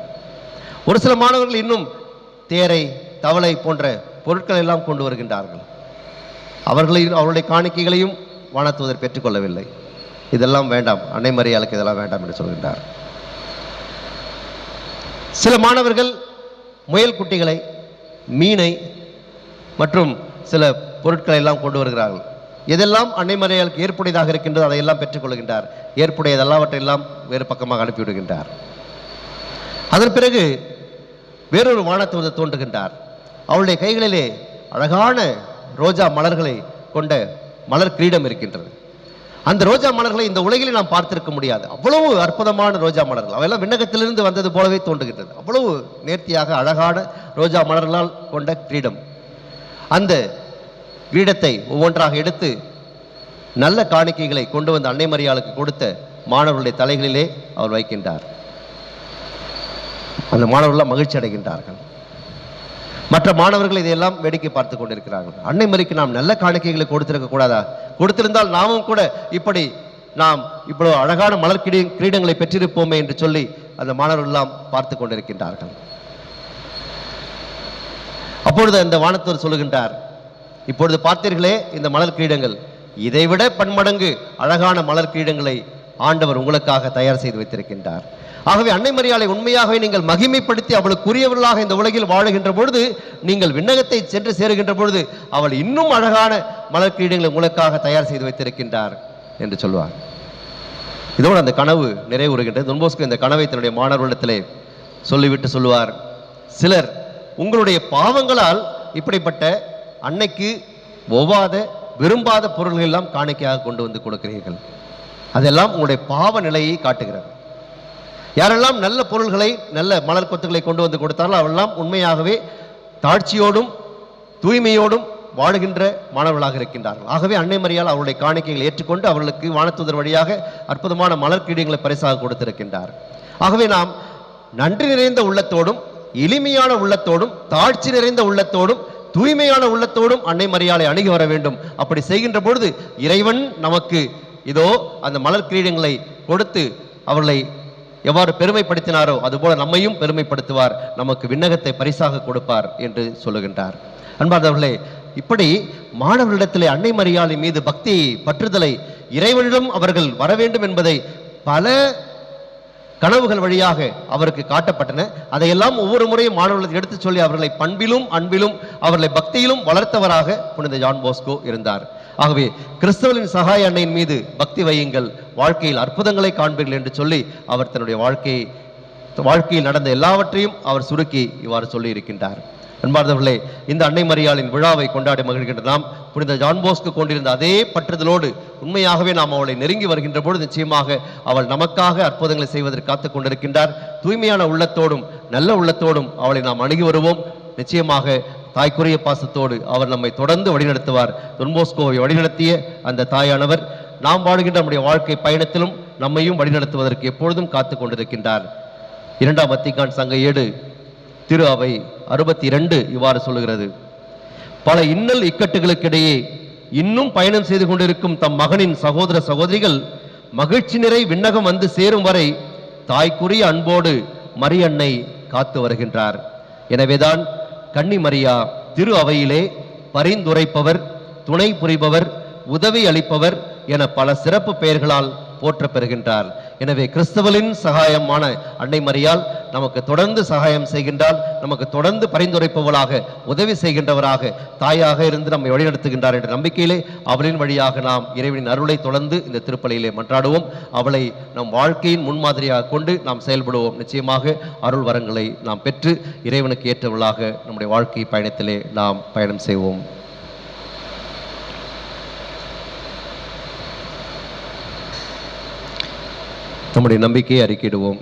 ஒரு சில மாணவர்கள் இன்னும் தேரை, தவளை போன்ற பொருட்கள் எல்லாம் கொண்டு வருகின்றார்கள். அவருடைய காணிக்கைகளையும் வானதூதர் பெற்றுக்கொள்ளவில்லை. இதெல்லாம் வேண்டாம், அன்னை மரியாளுக்கு இதெல்லாம் வேண்டாம் என்று சொல்கின்றார். சில மாணவர்கள் முயல் குட்டிகளை, மீனை மற்றும் சில பொருட்களை எல்லாம் கொண்டு வருகிறார்கள். எதெல்லாம் அன்னை மரியாளுக்கு ஏற்புடையதாக இருக்கின்றதோ அதையெல்லாம் பெற்றுக்கொள்கின்றார். ஏற்புடையது எல்லாவற்றையெல்லாம் வேறு பக்கமாக அனுப்பிவிடுகின்றார். அதன் பிறகு வேறொரு வானதூதர் தோன்றுகின்றார். அவளுடைய கைகளிலே அழகான ரோஜா மலர்களை கொண்ட மலர் கிரீடம் இருக்கின்றது. அந்த ரோஜா மலர்களை இந்த உலகிலே நாம் பார்த்திருக்க முடியாது, அவ்வளவு அற்புதமான ரோஜா மலர்கள், அவையெல்லாம் விண்ணகத்திலிருந்து வந்தது போலவே தோன்றுகின்றது. அவ்வளவு நேர்த்தியாக அழகான ரோஜா மலர்களால் கொண்ட கிரீடம். அந்த கிரீடத்தை ஒவ்வொன்றாக எடுத்து நல்ல காணிக்கைகளை கொண்டு வந்து அன்னை மரியாளுக்கு கொடுத்த மாணவர்களுடைய தலைகளிலே அவர் வைக்கின்றார். அந்த மாணவர்கள் மகிழ்ச்சி அடைகின்றார்கள். மற்ற மாணவர்கள் இதையெல்லாம் வேடிக்கை பார்த்து கொண்டிருக்கிறார்கள். அன்னை மரிக்கு நாம் நல்ல காணிக்கைகளை கொடுத்திருக்க கூடாதா? கொடுத்திருந்தால் நாமும் கூட இப்படி நாம் இவ்வளவு அழகான மலர் கிரீடங்களை பெற்றிருப்போமே என்று சொல்லி அந்த மாணவர்கள் எல்லாம் பார்த்து கொண்டிருக்கின்றார்கள். அப்பொழுது அந்த வானதூதர் சொல்லுகின்றார், இப்பொழுது பார்த்தீர்களே இந்த மலர் கிரீடங்கள், இதைவிட பன்மடங்கு அழகான மலர் கிரீடங்களை ஆண்டவர் உங்களுக்காக தயார் செய்து வைத்திருக்கின்றார். ஆகவே அன்னை மரியாளை உண்மையாகவே நீங்கள் மகிமைப்படுத்தி அவளுக்குரியவர்களாக இந்த உலகில் வாழுகின்ற பொழுது, நீங்கள் விண்ணகத்தை சென்று சேருகின்ற பொழுது அவள் இன்னும் அழகான மலர் கிரீடங்களை உங்களுக்காக தயார் செய்து வைத்திருக்கின்றார் என்று சொல்வார். இதோடு அந்த கனவு நிறைவுறுகின்றது. don bosco இந்த கனவை தன்னுடைய மாணவர்களிடத்திலே சொல்லிவிட்டு சொல்லுவார், சிலர் உங்களுடைய பாவங்களால் இப்படிப்பட்ட அன்னைக்கு ஒவ்வாத விரும்பாத பொருள்கள் எல்லாம் காணிக்கையாக கொண்டு வந்து கொடுக்கிறீர்கள். அதெல்லாம் உங்களுடைய பாவ நிலையை காட்டுகிறது. யாரெல்லாம் நல்ல பொருள்களை நல்ல மலர் கொத்துக்களை கொண்டு வந்து கொடுத்தாலும் அவெல்லாம் உண்மையாகவே தாழ்ச்சியோடும் தூய்மையோடும் வாழுகின்ற மாணவர்களாக இருக்கின்றார்கள். ஆகவே அன்னை மரியாள் அவருடைய காணிக்கைகளை ஏற்றுக்கொண்டு அவர்களுக்கு வானதூதர் வழியாக அற்புதமான மலர் கிரீடங்களை பரிசாக கொடுத்திருக்கின்றார். ஆகவே நாம் நன்றி நிறைந்த உள்ளத்தோடும் எளிமையான உள்ளத்தோடும் தாழ்ச்சி நிறைந்த உள்ளத்தோடும் தூய்மையான உள்ளத்தோடும் அன்னை மரியாளை அணுகி வர வேண்டும். அப்படி செய்கின்ற பொழுது இறைவன் நமக்கு இதோ அந்த மலர் கிரீடங்களை கொடுத்து அவர்களை எவ்வாறு பெருமைப்படுத்தினாரோ அதுபோல நம்மையும் பெருமைப்படுத்துவார், நமக்கு விண்ணகத்தை பரிசாக கொடுப்பார் என்று சொல்லுகின்றார். அன்பார்ந்தவர்களே, இப்படி மாணவர்களிடத்திலே அன்னை மரியாளின் மீது பக்தி பற்றுதலை இறைவனிடம் அவர்கள் வர வேண்டும் என்பதை பல கனவுகள் வழியாக அவருக்கு காட்டப்பட்டன. அதையெல்லாம் ஒவ்வொரு முறையும் மாணவர்களுக்கு எடுத்து சொல்லி அவர்களை பண்பிலும் அன்பிலும் அவர்களை பக்தியிலும் வளர்த்தவராக புனித ஜான் போஸ்கோ இருந்தார். ஆகவே கிறிஸ்தவரின் சகாய அன்னையின் மீது பக்தி வையுங்கள், வாழ்க்கையில் அற்புதங்களை காண்பீர்கள் என்று சொல்லி அவர் தன்னுடைய வாழ்க்கையில் நடந்த எல்லாவற்றையும் அவர் சுருக்கி இவ்வாறு சொல்லி இருக்கின்றார். அன்பார்ந்தவர்களே, இந்த அன்னை மரியாளின் விழாவை கொண்டாடி மகிழ்கின்ற நாம் புனித ஜான் போஸ்கோ கொண்டிருந்த அதே பற்றுதலோடு உண்மையாகவே நாம் அவளை நெருங்கி வருகின்ற பொழுது நிச்சயமாக அவள் நமக்காக அற்புதங்களை செய்வதற்கு காத்துக் கொண்டிருக்கின்றார். தூய்மையான உள்ளத்தோடும் நல்ல உள்ளத்தோடும் அவளை நாம் அணுகி வருவோம். நிச்சயமாக தாய்க்குரிய பாசத்தோடு அவர் நம்மை தொடர்ந்து வழிநடத்துவார். don boscoவை வழிநடத்திய அந்த தாயானவர் நாம் வாழ்கின்ற நம்முடைய வாழ்க்கை பயணத்திலும் நம்மையும் வழிநடத்துவதற்கு எப்பொழுதும் காத்து கொண்டிருக்கின்றார். 2ஆம் வத்திக்கான் சங்க ஏடு திரு அவை 62 இவ்வாறு சொல்லுகிறது, பல இன்னல் இக்கட்டுகளுக்கிடையே இன்னும் பயணம் செய்து கொண்டிருக்கும் தம் மகனின் சகோதர சகோதரிகள் மகிழ்ச்சி நிறை விண்ணகம் வந்து சேரும் வரை தாய்க்குரிய அன்போடு மரியன்னை காத்து வருகின்றார். எனவேதான் கன்னி மரியா திரு அவையிலே பரிந்துரைப்பவர், துணை புரிபவர், உதவி அளிப்பவர் என பல சிறப்பு பெயர்களால் போற்ற பெறுகின்றார். எனவே கிறிஸ்தவலின் சகாயமான அன்னை மரியாள் நமக்கு தொடர்ந்து சகாயம் செய்கின்றால், நமக்கு தொடர்ந்து பரிந்துரைப்பவளாக உதவி செய்கின்றவராக தாயாக இருந்து நம்மை வழிநடத்துகின்றார் என்ற நம்பிக்கையிலே அவளின் வழியாக நாம் இறைவனின் அருளை தொடர்ந்து இந்த திருப்பலியிலே மன்றாடுவோம். அவளை நம் வாழ்க்கையின் முன்மாதிரியாக கொண்டு நாம் செயல்படுவோம். நிச்சயமாக அருள் வரங்களை நாம் பெற்று இறைவனுக்கு ஏற்றவர்களாக நம்முடைய வாழ்க்கை பயணத்திலே நாம் பயணம் செய்வோம். நம்முடைய நம்பிக்கையை அறிக்கையிடுவோம்.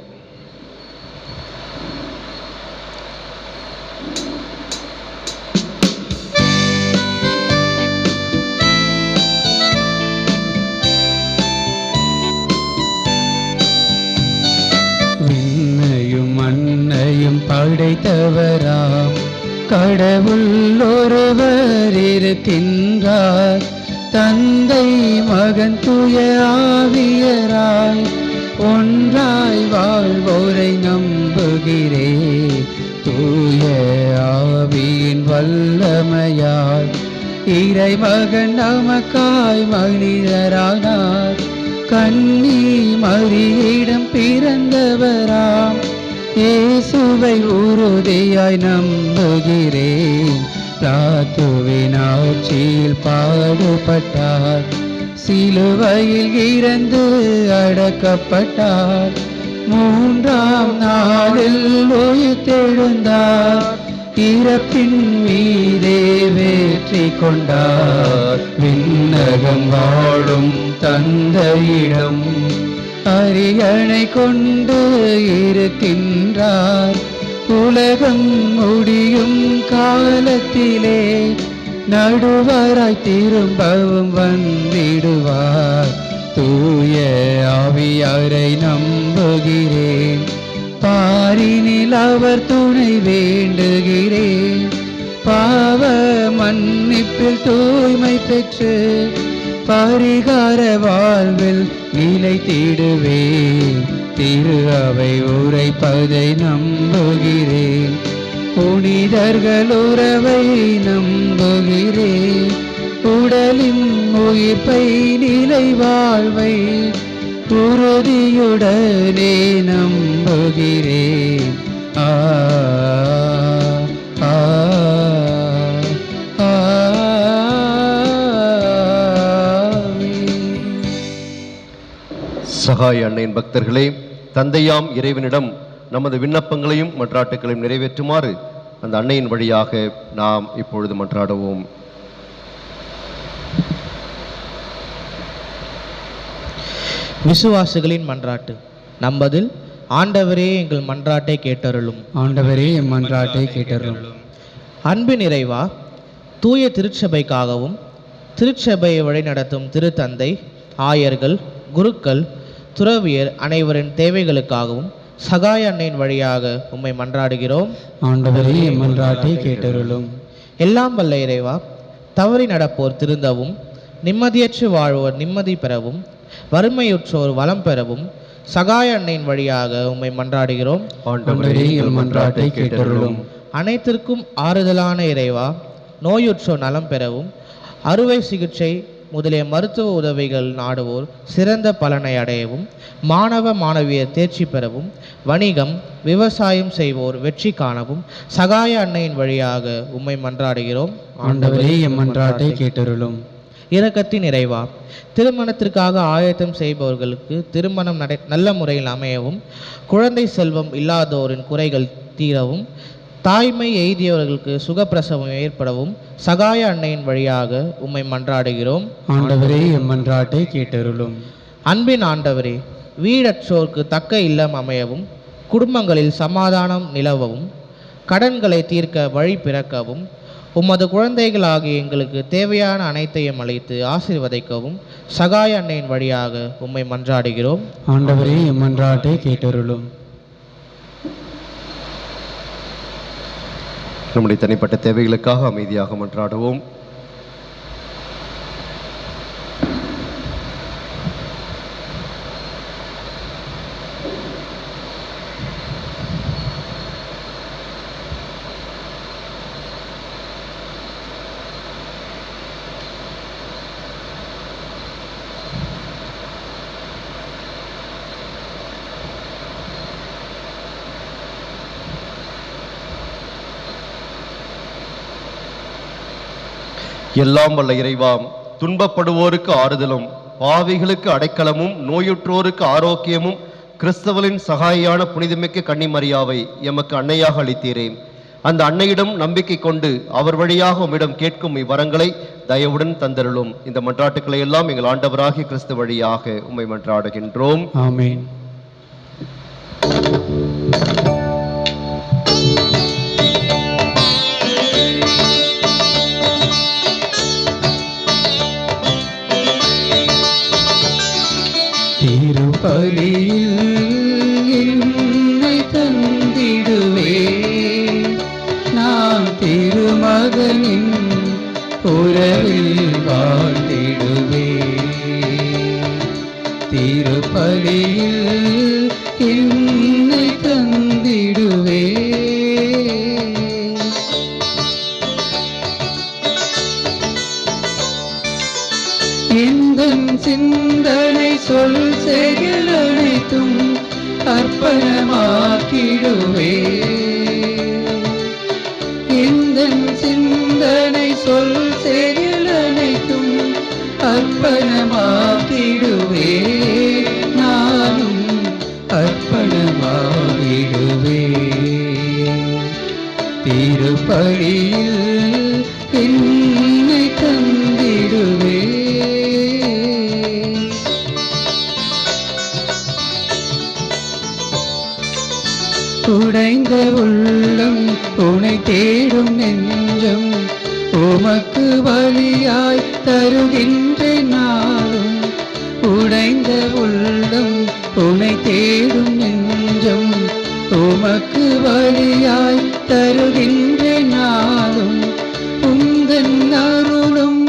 விண்ணையும் மண்ணையும் படைத்தவராம் கடவுள் ஒருவர் இருக்கின்றார், தந்தை மகன் தூய ஆவியராய் ஒன்றாய் வாழ்வோரை நம்புகிறேன். தூய ஆவியின் வல்லமையால் இறைமகன் நமக்காய் மனிதரானார், கன்னி மரியிடம் பிறந்தவராம் இயேசுவை உறுதியாய் நம்புகிறேன். பிலாத்துவின் ஆட்சியில் பாடுபட்டார், சிலுவையில் இறந்து அடக்கப்பட்டார், 3ஆம் நாளில் உயிர்த்தெழுந்தார், இறப்பின் மீதே வெற்றி கொண்டார். விண்ணகம் வாழும் தந்தையிடம் அரியணை கொண்டு இருக்கின்றார், உலகம் முடியும் காலத்திலே நடுவராய் திரும்பவும் வந்திடுவார். தூய ஆவியாரை நம்புகிறேன், பாரினில் அவர் துணை வேண்டுகிறேன். பாவ மன்னிப்பில் தூய்மை பெற்று பரிகார வாழ்வில் நிலைத்திடுவேன். திரு அவை உரைப்பதை நம்புகிறேன், புனிதர்கள் உறவை நம்புகிறேன். உடலின் உயிர்ப்பை நிலை வாழ்வை உறுதியுடனே நம்புகிறேன். ஆ ஆ சகாய அன்னையின் பக்தர்களே, தந்தையாம் இறைவனிடம் நமது விண்ணப்பங்களையும் மன்றாட்டுகளையும் நிறைவேற்றுமாறு அந்த அன்னையின் வழியாக நாம் இப்பொழுது மன்றாடுவோம். விசுவாசிகளின் மன்றாட்டு. நம்பதில் ஆண்டவரே எங்கள் மன்றாட்டை கேட்டருளும். ஆண்டவரே எம் மன்றாட்டை கேட்டருளும். அன்பின் இறைவா, தூய திருச்சபைக்காகவும் திருச்சபையை வழிநடத்தும் திருத்தந்தை, ஆயர்கள், குருக்கள், துறவியர் அனைவரின் தேவைகளுக்காகவும் சகாய அன்னையின் வழியாக உம்மை மன்றாடுகிறோம். ஆண்டவரே எம் மன்றாட்டை கேட்டருளும். எல்லாம் வல்ல இறைவா, தவறி நடப்போர் திருந்தவும், நிம்மதியற்று வாழ்வோர் நிம்மதி பெறவும், வறுமையுற்றோர் வளம் பெறவும் சகாய அன்னையின் வழியாக உம்மை மன்றாடுகிறோம். ஆண்டவரே எம் மன்றாட்டை கேட்டருளும். அனைத்திற்கும் ஆறுதலான இறைவா, நோயுற்றோர் நலம் பெறவும், அறுவை சிகிச்சை முதலிய மருத்துவ உதவிகள் நாடுவோர் சிறந்த பலனை அடையவும், மாணவ மாணவியர் தேர்ச்சி பெறவும், வணிகம் விவசாயம் செய்வோர் வெற்றி காணவும் சகாய அன்னையின் வழியாக உம்மை மன்றாடுகிறோம். ஆண்டவரே எம் மன்றாட்டை கேட்டருளும். இரக்கத்தின் இறைவா, திருமணத்திற்காக ஆயத்தம் செய்பவர்களுக்கு திருமணம் நல்ல முறையில் அமையவும், குழந்தை செல்வம் இல்லாதோரின் குறைகள் தீரவும், தாய்மை எய்தியவர்களுக்கு சுகப்பிரசவம் ஏற்படவும் சகாய அன்னையின் வழியாக உம்மை மன்றாடுகிறோம். ஆண்டவரே எம் மன்றாட்டை கேட்டருளும். அன்பின் ஆண்டவரே, வீடற்றோர்க்கு தக்க இல்லம் அமையவும், குடும்பங்களில் சமாதானம் நிலவவும், கடன்களை தீர்க்க வழி பிறக்கவும், உமது குழந்தைகளாகிய எங்களுக்கு தேவையான அனைத்தையும் அளித்து ஆசீர்வதிக்கவும் சகாய அன்னையின் வழியாக உம்மை மன்றாடுகிறோம். ஆண்டவரே எம் மன்றாட்டை கேட்டருளும். நம்முடைய தனிப்பட்ட தேவைகளுக்காக அமைதியாக மன்றாடுவோம். எல்லாம் வல்ல இறைவாம், துன்பப்படுவோருக்கு ஆறுதலும், பாவிகளுக்கு அடைக்கலமும், நோயுற்றோருக்கு ஆரோக்கியமும், கிறிஸ்தவரின் சகாயான புனிதமிக்க கன்னிமரியாவை எமக்கு அன்னையாக அளித்தீரே. அந்த அன்னையிடம் நம்பிக்கை கொண்டு அவர் வழியாக உம்மிடம் கேட்கும் இவ்வரங்களை தயவுடன் தந்தருளும். இந்த மன்றாட்டுக்களை எல்லாம் எங்கள் ஆண்டவராகிய கிறிஸ்து வழியாக உம்மை மன்றாடுகின்றோம். ஆமென். திருப்பலியில் என்னை தந்திடுவே, நான் திருமகனின் உறவில் வாழ்ந்திடுவே. திருப்பலியில் என்னை தந்திடுவே. எந்தன் சிந்தனை சொல் செயல் அனைத்தும் அர்ப்பணமாக்கிடுவே. எந்தன் சிந்தனை சொல் செயல் அனைத்தும் அர்ப்பணமாக்கிடுவே. நானும் அர்ப்பணமாகிடுவே. திருப்பலியில் என்னை தந்திடுவே. உடைந்த உள்ளம் உனை தேடும் நெஞ்சம் உமக்கு பலியாய் தருகின்றேன் நாளும். உடைந்த உள்ளம் உனை தேடும் நெஞ்சம் உமக்கு பலியாய் தருகின்றேன் நாளும். உந்தன் அருளும்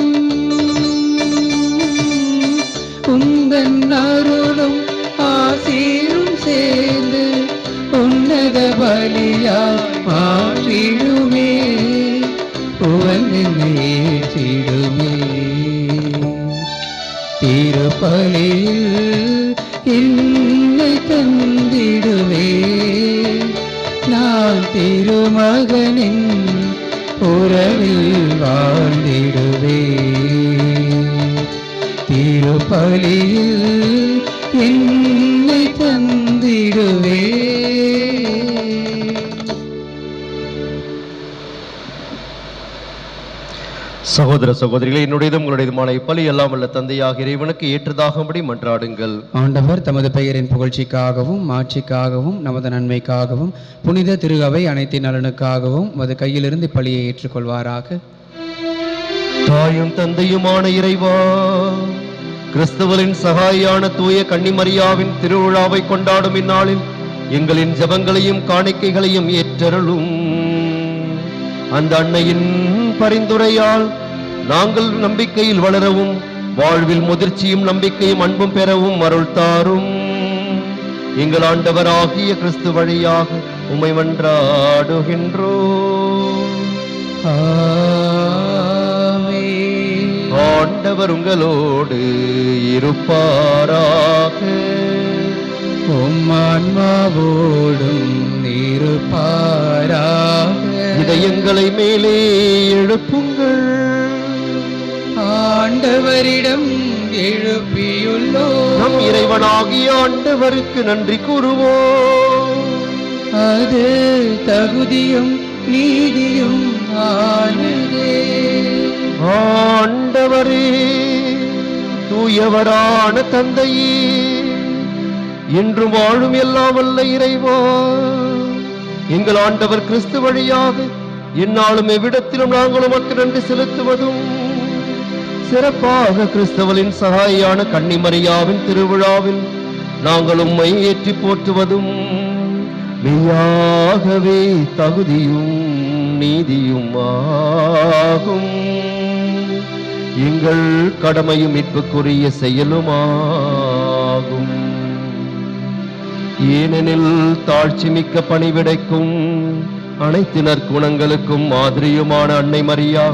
உந்தன் அருளும் ஆசீரும் சேர்ந்து உன்னத பலியாய் மாற்றிடுமே. உவந்தென்னை ஏற்றிடுமே. திருப்பலியில் என்னை தந்திடுவே. நான் திருமகனின் உறவில் வாழ்ந்திடுவே. திருப்பலியில் என்னை தந்திடுவே. சகோதர சகோதரிகளே, என்னுடையதும் உங்களுடையதுமான இப்பலி எல்லாம் வல்ல தந்தையாக இறைவனுக்கு ஏற்றதாகும்படி மன்றாடுங்கள். ஆண்டவர் தமது பெயரின் புகழ்ச்சிக்காகவும் மாட்சிக்காகவும் நமது நன்மைக்காகவும் புனித திரு அவை அனைத்தின் நலனுக்காகவும் மது கையிலிருந்து இப்பலியை ஏற்றுக்கொள்வாராக. தாயும் தந்தையுமான இறைவா, கிறிஸ்துவலின் சகாயான தூய கன்னிமரியாவின் திருவிழாவை கொண்டாடும் இந்நாளில் எங்களின் ஜெபங்களையும் காணிக்கைகளையும் ஏற்றருளும். அந்த அன்னையின் பரிந்துரையால் நாங்கள் நம்பிக்கையில் வளரவும் வாழ்வில் முதிர்ச்சியும் நம்பிக்கையும் அன்பும் பெறவும் அருள் தாரும். எங்கள் ஆண்டவராகிய கிறிஸ்து வழியாக உம்மை மன்றாடுகின்றோம். ஆண்டவர் உங்களோடு இருப்பாராக. உம் ஆன்மாவோடும் இருப்பாராக. இதயங்களை மேலே எழுப்புங்கள். ஆண்டவரிடம் எழுப்பியுள்ளோம். நம் இறைவனாகிய ஆண்டவருக்கு நன்றி கூறுவோம். அது தகுதியும் நீதியும் ஆனதே. ஆண்டவரே, தூயவரான தந்தையே, என்று வாழும் எல்லாம் வல்ல இறைவா, எங்கள் ஆண்டவர் கிறிஸ்து வழியாக எந்நாளும் எவ்விடத்திலும் நாங்கள் உமக்கு நன்றி செலுத்துவதும், சிறப்பாக கிறிஸ்தவலின் சகாயான கன்னிமரியாவின் திருவிழாவில் நாங்கள் உம்மை ஏற்றி போற்றுவதும் மெய்யாகவே தகுதியும் நீதியும் ஆகும். எங்கள் கடமையும் மீட்புக்குரிய செயலுமாகும். ஏனெனில் தாழ்ச்சி மிக்க பணிவிடைக்கும் அனைத்து நற்குணங்களுக்கும் மாதிரியுமான அன்னை மரியா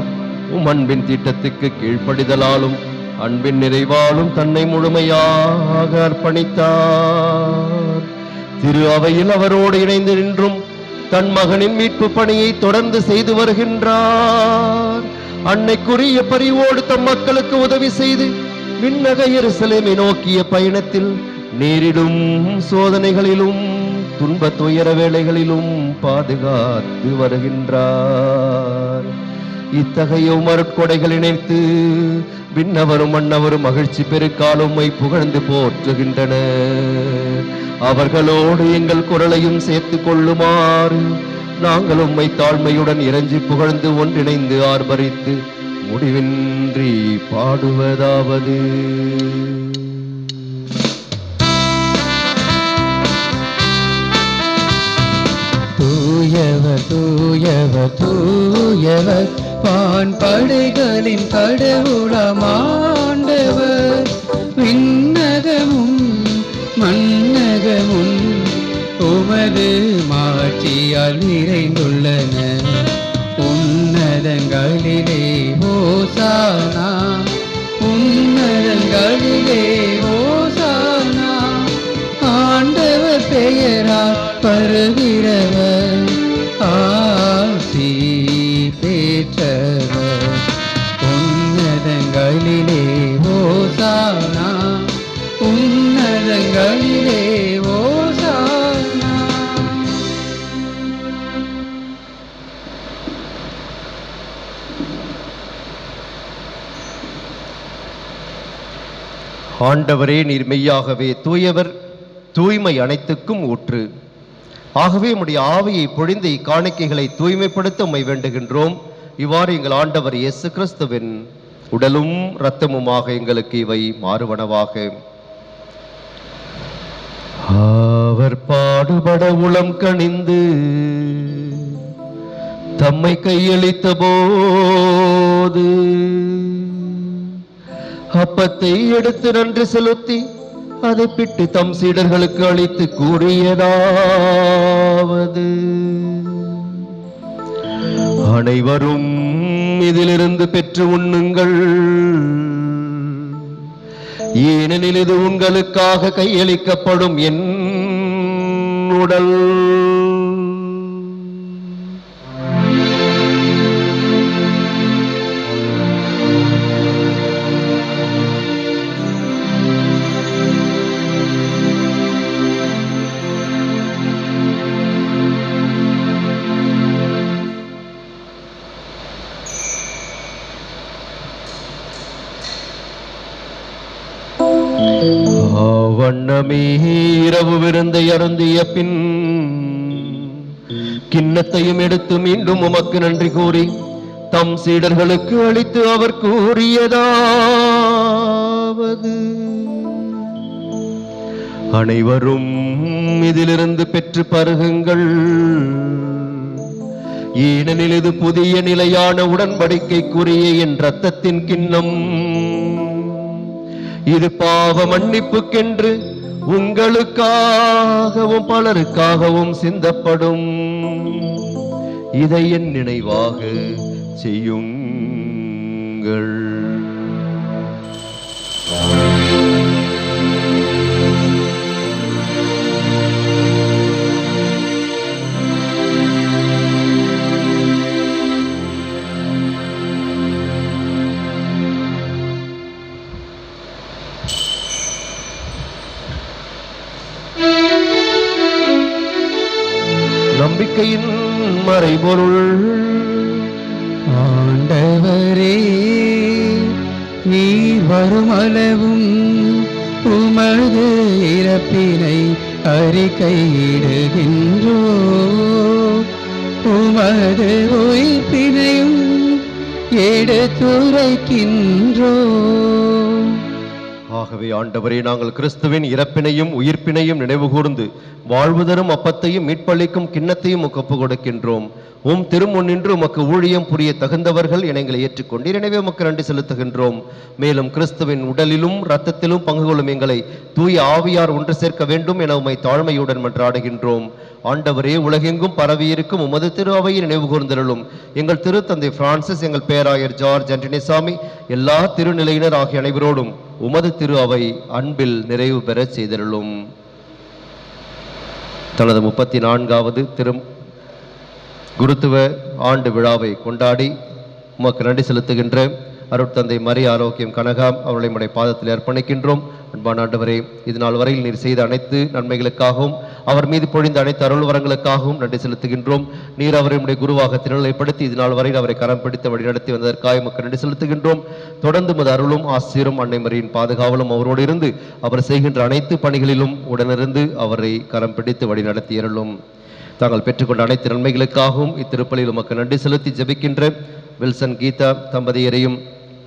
உம் அன்பின் திட்டத்துக்கு கீழ்ப்படிதலாலும் அன்பின் நிறைவாலும் தன்னை முழுமையாக அர்ப்பணித்தார். திரு அவையில் அவரோடு இணைந்து நின்றும் தன் மகனின் மீட்பு பணியை தொடர்ந்து செய்து வருகின்றார். அன்னைக்குரிய பரிவோடு தம் மக்களுக்கு உதவி செய்து விண்ணக எருசலேமை நோக்கிய பயணத்தில் நேரிடும் சோதனைகளிலும் துன்ப துயர வேளைகளிலும் பாதுகாத்து வருகின்றார். இத்தகைய உமருட்கொடைகள் இணைத்து விண்ணவரும் மன்னவரும் மகிழ்ச்சி பெருக்கால் உம்மை புகழ்ந்து போற்றுகின்றனர். அவர்களோடு எங்கள் குரலையும் சேர்த்து கொள்ளுமாறு நாங்கள் உம்மை தாழ்மையுடன் இறைஞ்சி புகழ்ந்து ஒன்றிணைந்து ஆர்ப்பரித்து முடிவின்றி பாடுவதாவது. தூயவர் தூயவர் தூயவர் வான் படைகளின் கடவுளமாண்டவர். விண்ணகமும் மன்னகமும் உமது மாட்சியால் நிறைந்துள்ளன. உன்னதங்களிலே ஓசானா, உன்னதங்களிலே ஓசானா. ஆண்டவர் பெயரால் வருகிறவர் ஆசி பெற்றவர். உன்னதங்களிலே ஓசானா, உன்னதங்களிலே ஓசானா. ஆண்டவரே, நீர் மெய்யாகவே தூயவர், தூய்மை அனைத்துக்கும் ஊற்று. ஆகவே உம்முடைய ஆவியை பொழிந்து இக்காணிக்கைகளை தூய்மைப்படுத்த உம்மை வேண்டுகின்றோம். இவ்வாறு எங்கள் ஆண்டவர் இயேசு கிறிஸ்துவின் உடலும் இரத்தமுமாக எங்களுக்கு இவை மாறுவனவாக. அவர் பாடுபட உளம் கனிந்து தம்மை கையளித்த போது அப்பத்தை எடுத்து நன்றி செலுத்தி அதை பிட்டு தம் சீடர்களுக்கு அளித்து கூறியதாவது: அனைவரும் இதிலிருந்து பெற்று உண்ணுங்கள், ஏனெனில் இது உங்களுக்காக கையளிக்கப்படும் என் உடல். அவ்வண்ணமே இரவு விருந்தை அருந்திய பின் கிண்ணத்தையும் எடுத்து மீண்டும் உமக்கு நன்றி கூறி தம் சீடர்களுக்கு அளித்து அவர் கூறியதாவது: அனைவரும் இதிலிருந்து பெற்று பருகுங்கள், ஏனெனில் இது புதிய நிலையான உடன்படிக்கைக்குரிய என் இரத்தத்தின் கிண்ணம். இது பாவ மன்னிப்புக்கென்று உங்களுக்காகவும் பலருக்காகவும் சிந்தப்படும். இதை என் நினைவாக செய்யுங்கள். நம்பிக்கையின் மறைபொருள். ஆண்டவரே, நீர் வருமளவும் உமது இறப்பினை அறிக்கையிடுகின்றோ, உமது உயிர்ப்பினையும் எடுத்துரைக்கின்றோ. ஆகவே ஆண்டவரே, நாங்கள் கிறிஸ்துவின் இறப்பினையும் உயிர்ப்பினையும் நினைவு கூர்ந்து வாழ்வு தரும் அப்பத்தையும் மீட்பளிக்கும் கிண்ணத்தையும் ஒப்பு கொடுக்கின்றோம். உம் திருமுன்னின்று உமக்கு ஊழியம் புரிய தகுந்தவர்கள் என எங்களை ஏற்றுக்கொண்டீர். எனவே உமக்கு நன்றி செலுத்துகின்றோம். மேலும் கிறிஸ்துவின் உடலிலும் இரத்தத்திலும் பங்கு கொள்ளும் எங்களை தூய ஆவியார் ஒன்று சேர்க்க வேண்டும் என உம்மை தாழ்மையுடன் மன்றாடுகின்றோம். ஆண்டவரே, உலகெங்கும் பரவியிருக்கும் உமது திரு அவையை நினைவு கூர்ந்தருளும். எங்கள் திருத்தந்தை பிரான்சிஸ், எங்கள் பேராயர் ஜார்ஜ் அன்டனிசாமி, எல்லா திருநிலையினர் ஆகிய அனைவரோடும் உமது திரு அவை அன்பில் நிறைவு பெற செய்தருளும். தனது 34வது குருத்துவ ஆண்டு விழாவை கொண்டாடி உமக்கு நன்றி செலுத்துகின்ற அருட்தந்தை மரி ஆரோக்கியம் கனகாம் அவர்களை நம்முடைய பாதத்தில் அர்ப்பணிக்கின்றோம். அன்பான ஆண்டவரே, இது நாள் வரையில் நீர் செய்த அனைத்து நன்மைகளுக்காகவும் அவர் மீது பொழிந்த அனைத்து அருள் வரங்களுக்காகவும் நன்றி செலுத்துகின்றோம். நீர் அவரை நம்முடைய குருவாக திருநிலைப்படுத்தி இது நாள் வரையில் அவரை கரம் பிடித்து வழிநடத்தி வந்ததற்காக உமக்கு நன்றி செலுத்துகின்றோம். தொடர்ந்து மது அருளும் ஆசிரும் அன்னை மரியின் பாதுகாவலும் அவரோடு இருந்து அவர் செய்கின்ற அனைத்து பணிகளிலும் உடனிருந்து அவரை கரம் பிடித்து வழிநடத்தியருளும். தாங்கள் பெற்றுக்கொண்ட அனைத்து நன்மைகளுக்காகவும் இத்திருப்பலில் உமக்கு நன்றி செலுத்தி ஜெபிக்கின்ற வில்சன் கீதா தம்பதியரையும்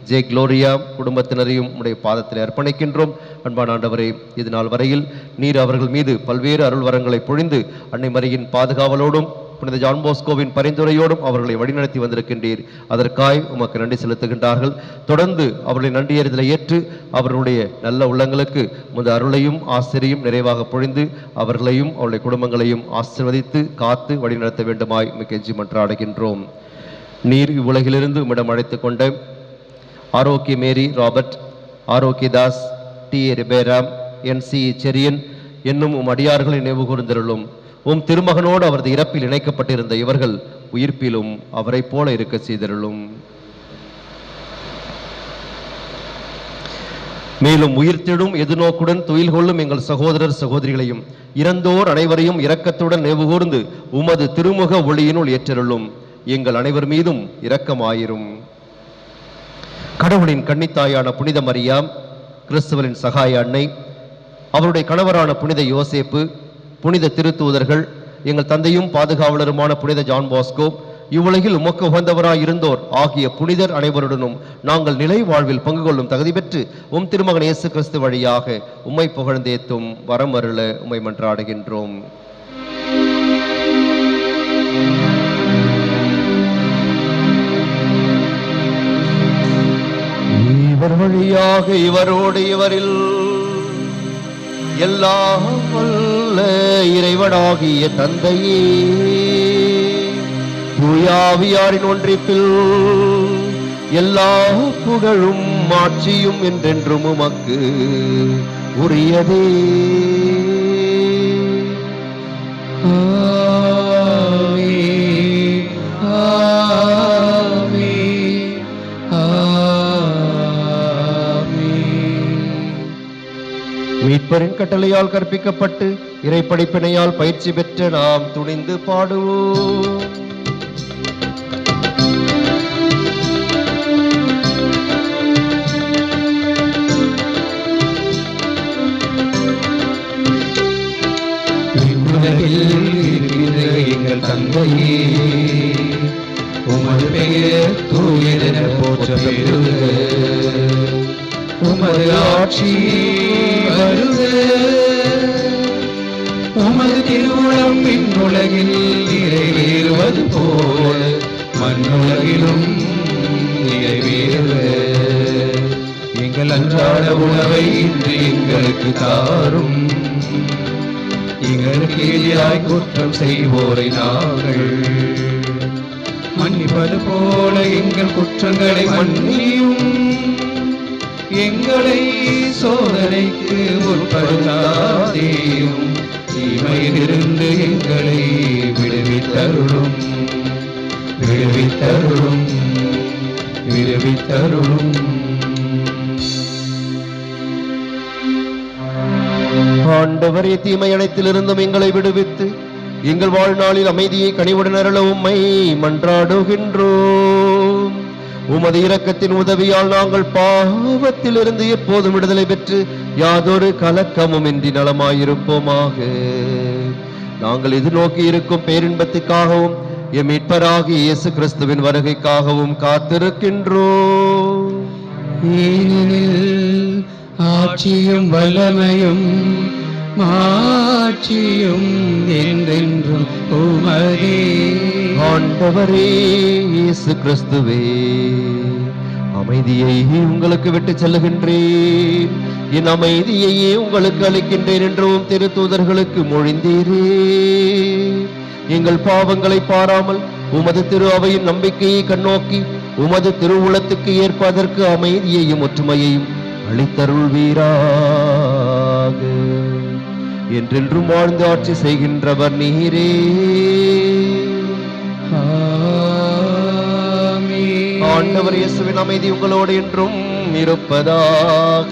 ஜே குளோரியா குடும்பத்தினரையும் உடைய பாதத்தில் அர்ப்பணிக்கின்றோம். அன்பான ஆண்டவரே, இது நாள் வரையில் நீர் அவர்கள் மீது பல்வேறு அருள் வரங்களை பொழிந்து அன்னை மரியின் பாதுகாவலோடும் புனித ஜான் போஸ்கோவின் பரிந்துரையோடும் அவர்களை வழிநடத்தி வந்திருக்கின்றீர். அதற்காய் உமக்கு நன்றி செலுத்துகின்றார்கள். தொடர்ந்து அவர்களை நன்றியறிதலை ஏற்று அவர்களுடைய நல்ல உள்ளங்களுக்கு முத அருளையும் ஆசிரியும் நிறைவாக பொழிந்து அவர்களையும் அவருடைய குடும்பங்களையும் ஆசீர்வதித்து காத்து வழிநடத்த வேண்டுமாய் கெஞ்சி மன்றாடுகின்றோம். நீர் இவ்வுலகிலிருந்து உம்மிடம் அழைத்து கொண்ட ஆரோக்கிய மேரி ராபர்ட், ஆரோக்கியதாஸ், டி ஏ ரிபேராம், NC செரியன் என்னும் உம் அடியார்களை நினைவு கூர்ந்தருளும். உம் திருமகனோடு அவரது இறப்பில் இணைக்கப்பட்டிருந்த இவர்கள் உயிர்ப்பிலும் அவரை போல இருக்க செய்தருளும். மேலும் உயிர்த்தெழும் எதிர்நோக்குடன் துயில் கொள்ளும் எங்கள் சகோதரர் சகோதரிகளையும் இறந்தோர் அனைவரையும் இரக்கத்துடன் நினைவு கூர்ந்து உமது திருமுக ஒளியினுள் ஏற்றருளும். எங்கள் அனைவர் மீதும் இரக்கமாயிரும். கடவுளின் கன்னித்தாயான புனித மரியாம், கிறிஸ்துவரின் சகாய அன்னை, அவருடைய கணவரான புனித யோசேப்பு, புனித திருத்தூதர்கள், எங்கள் தந்தையும் பாதுகாவலருமான புனித ஜான் பாஸ்கோ, இவ்வுலகில் உமக்கு உகந்தவராய் இருந்தோர் ஆகிய புனிதர் அனைவருடனும் நாங்கள் நிலை வாழ்வில் பங்கு கொள்ளும் தகுதி பெற்று உம் திருமகன் இயேசு கிறிஸ்து வழியாக உம்மை புகழ்ந்தேத்தும் வரம் அருள உம்மை மன்றாடுகின்றோம். இவர் வழியாக இவரோடு இவரில் எல்லாம் வல்ல இறைவனாகிய தந்தையே, தூயாவியாரின் ஒன்றிப்பில் எல்லா புகழும் மாட்சியும் என்றென்றும் உமக்கு உரியதே. மீட்பரின் கட்டளையால் கற்பிக்கப்பட்டு இறைப்படிப்பினையால் பயிற்சி பெற்ற நாம் துணிந்து பாடுவோம். விண்ணுலகில் இருக்கின்ற எங்கள் தந்தையே, உமது பெயர் தூயதென போற்ற பெறுக. உமது ஆட்சி வருக. உமது திருவுளம் விண்ணுலகில் நிறைவேறுவது போல மண்ணுலகிலும் நிறைவேறுக. எங்கள் அன்றாட உணவை இன்று எங்களுக்கு தாரும். எங்களுக்கு எதிராய் குற்றம் செய்வோரை நாங்கள் மன்னிப்பது போல எங்கள் குற்றங்களை மன்னியும். எங்களை சோதனைக்கு உட்படுத்தாதேயும், தீமையிலிருந்து எங்களை விடுவித்தருளும், விடுவித்தருளும், விடுவித்தருளும். ஆண்டவரே, தீமை அனைத்திலிருந்தும் எங்களை விடுவித்து எங்கள் வாழ்நாளில் அமைதியை கனிவுடன் அருள உம்மை மன்றாடுகின்றோம். உமது இரக்கத்தின் உதவியால் நாங்கள் பாவத்திலிருந்து எப்போதும் விடுதலை பெற்று யாதொரு கலக்கமும் இன்றி நலமாயிருப்போமாக. நாங்கள் எதிர்நோக்கி இருக்கும் பேரின்பத்துக்காகவும் எம் மீட்பராகிய இயேசு கிறிஸ்துவின் வருகைக்காகவும் காத்திருக்கின்றோம். ஏனெனில் ஆட்சியும் வல்லமையும் மாட்சியும் என்றென்றும் உமதே. ஆண்டவரே இயேசு கிறிஸ்துவே, அமைதியை உங்களுக்கு விட்டு செல்லுகின்றேன், என் அமைதியையே உங்களுக்கு அளிக்கின்றேன் என்றும் திருத்தூதர்களுக்கு மொழிந்தீரே. எங்கள் பாவங்களை பாராமல் உமது திரு அவையின் நம்பிக்கையை கண்ணோக்கி உமது திருவுளத்துக்கு ஏற்பதற்கு அமைதியையும் ஒற்றுமையையும் அளித்தருள்வீராக. என்றென்றும் வாழ்ந்து ஆட்சி செய்கின்றவர் நீரே. ஆண்டவர் இயேசுவின் அமைதி உங்களோடு என்றும் இருப்பதாக.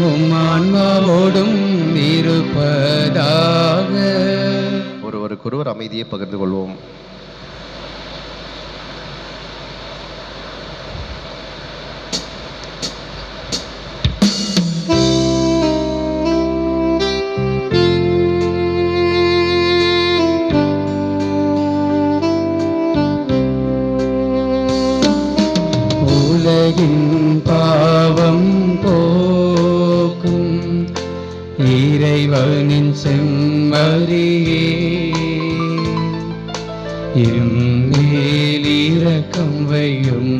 உம் ஆன்மாவோடும் இருப்பதாக. ஒருவருக்கொருவர் அமைதியை பகிர்ந்து கொள்வோம். உலகின் பாவம் போக்கும் இறைவனின் செம்மறியே, எம்மேல் இரக்கம் வையும்.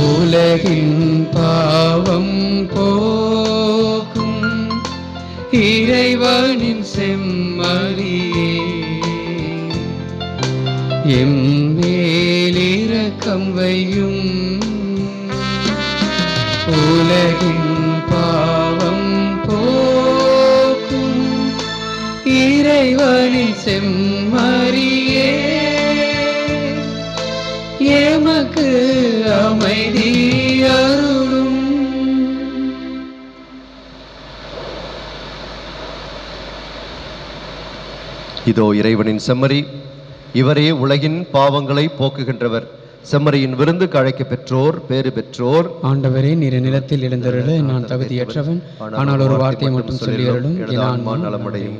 உலகின் பாவம் போக்கும் இறைவனின் செம்மறியே, எம்மேல் இரக்கம் வையும். உலகின் பாவம் போக்கும் இறைவனின் செம்மறியே, எமக்கு அமைதி அருளும். இதோ இறைவனின் செம்மறி, இவரே உலகின் பாவங்களை போக்குகின்றவர். செம்மறியின் விருந்துக்கு அழைக்க பெற்றோர் பேறு பெற்றோர். ஆண்டவரே, நீர் நிலத்தில் எழுந்தருள நான் தகுதியற்றவன், ஆனால் ஒரு வார்த்தையை மட்டும் சொல்லியருளும், என் ஆன்மா நலமடையும்.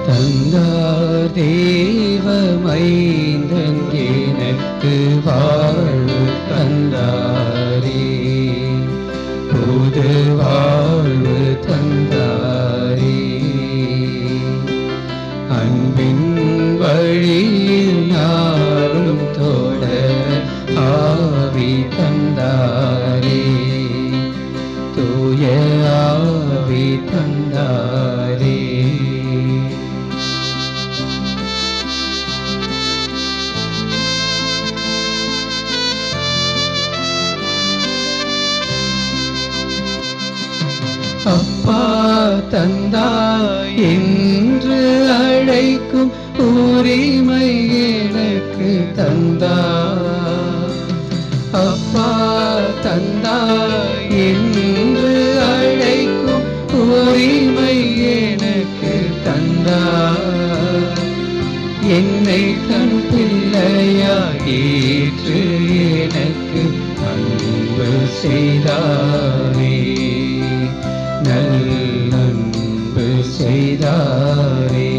தந்தார் தேவமைந்தன் எனக்கு வாழ்வு தந்தாரே, புது வாழ்வு தந்தாரே. அன்பின் வழியில் நாளும் தொடர ஆவி தந்தாரே, தூய ஆவி தந்தாரே. தந்தாய் என்று அழைக்கும் உரிமை எனக்கு தந்தாய். அப்பா தந்தாய் என்று அழைக்கும் உரிமை எனக்கு தந்தாய். என்னை தன் பிள்ளையாய் ஏற்று எனக்கு அன்பு செய்தாரே, நல்லன்பு செய்தாரே.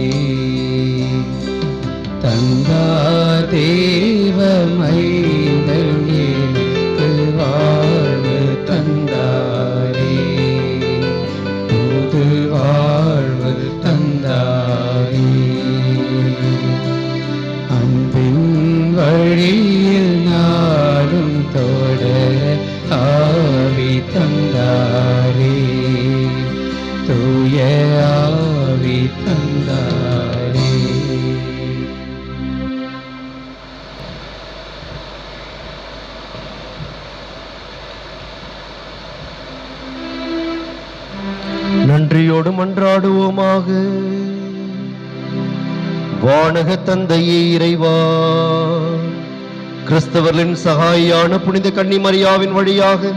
தந்தா தேவ மைந்தன் எனக்கு வாழ்வு தந்தாரே, புது வாழ்வு தந்தாரே. அன்பின் வழியில் நாடும் தொடர ஆவி தந்தாரே, தூய ஆவி தந்தாரே. நன்றியோடு மன்றாடுவோமாக. வானக தந்தையே இறைவா, கிறிஸ்தவர்களின் சகாயான புனித கன்னிமரியாவின் வழியாக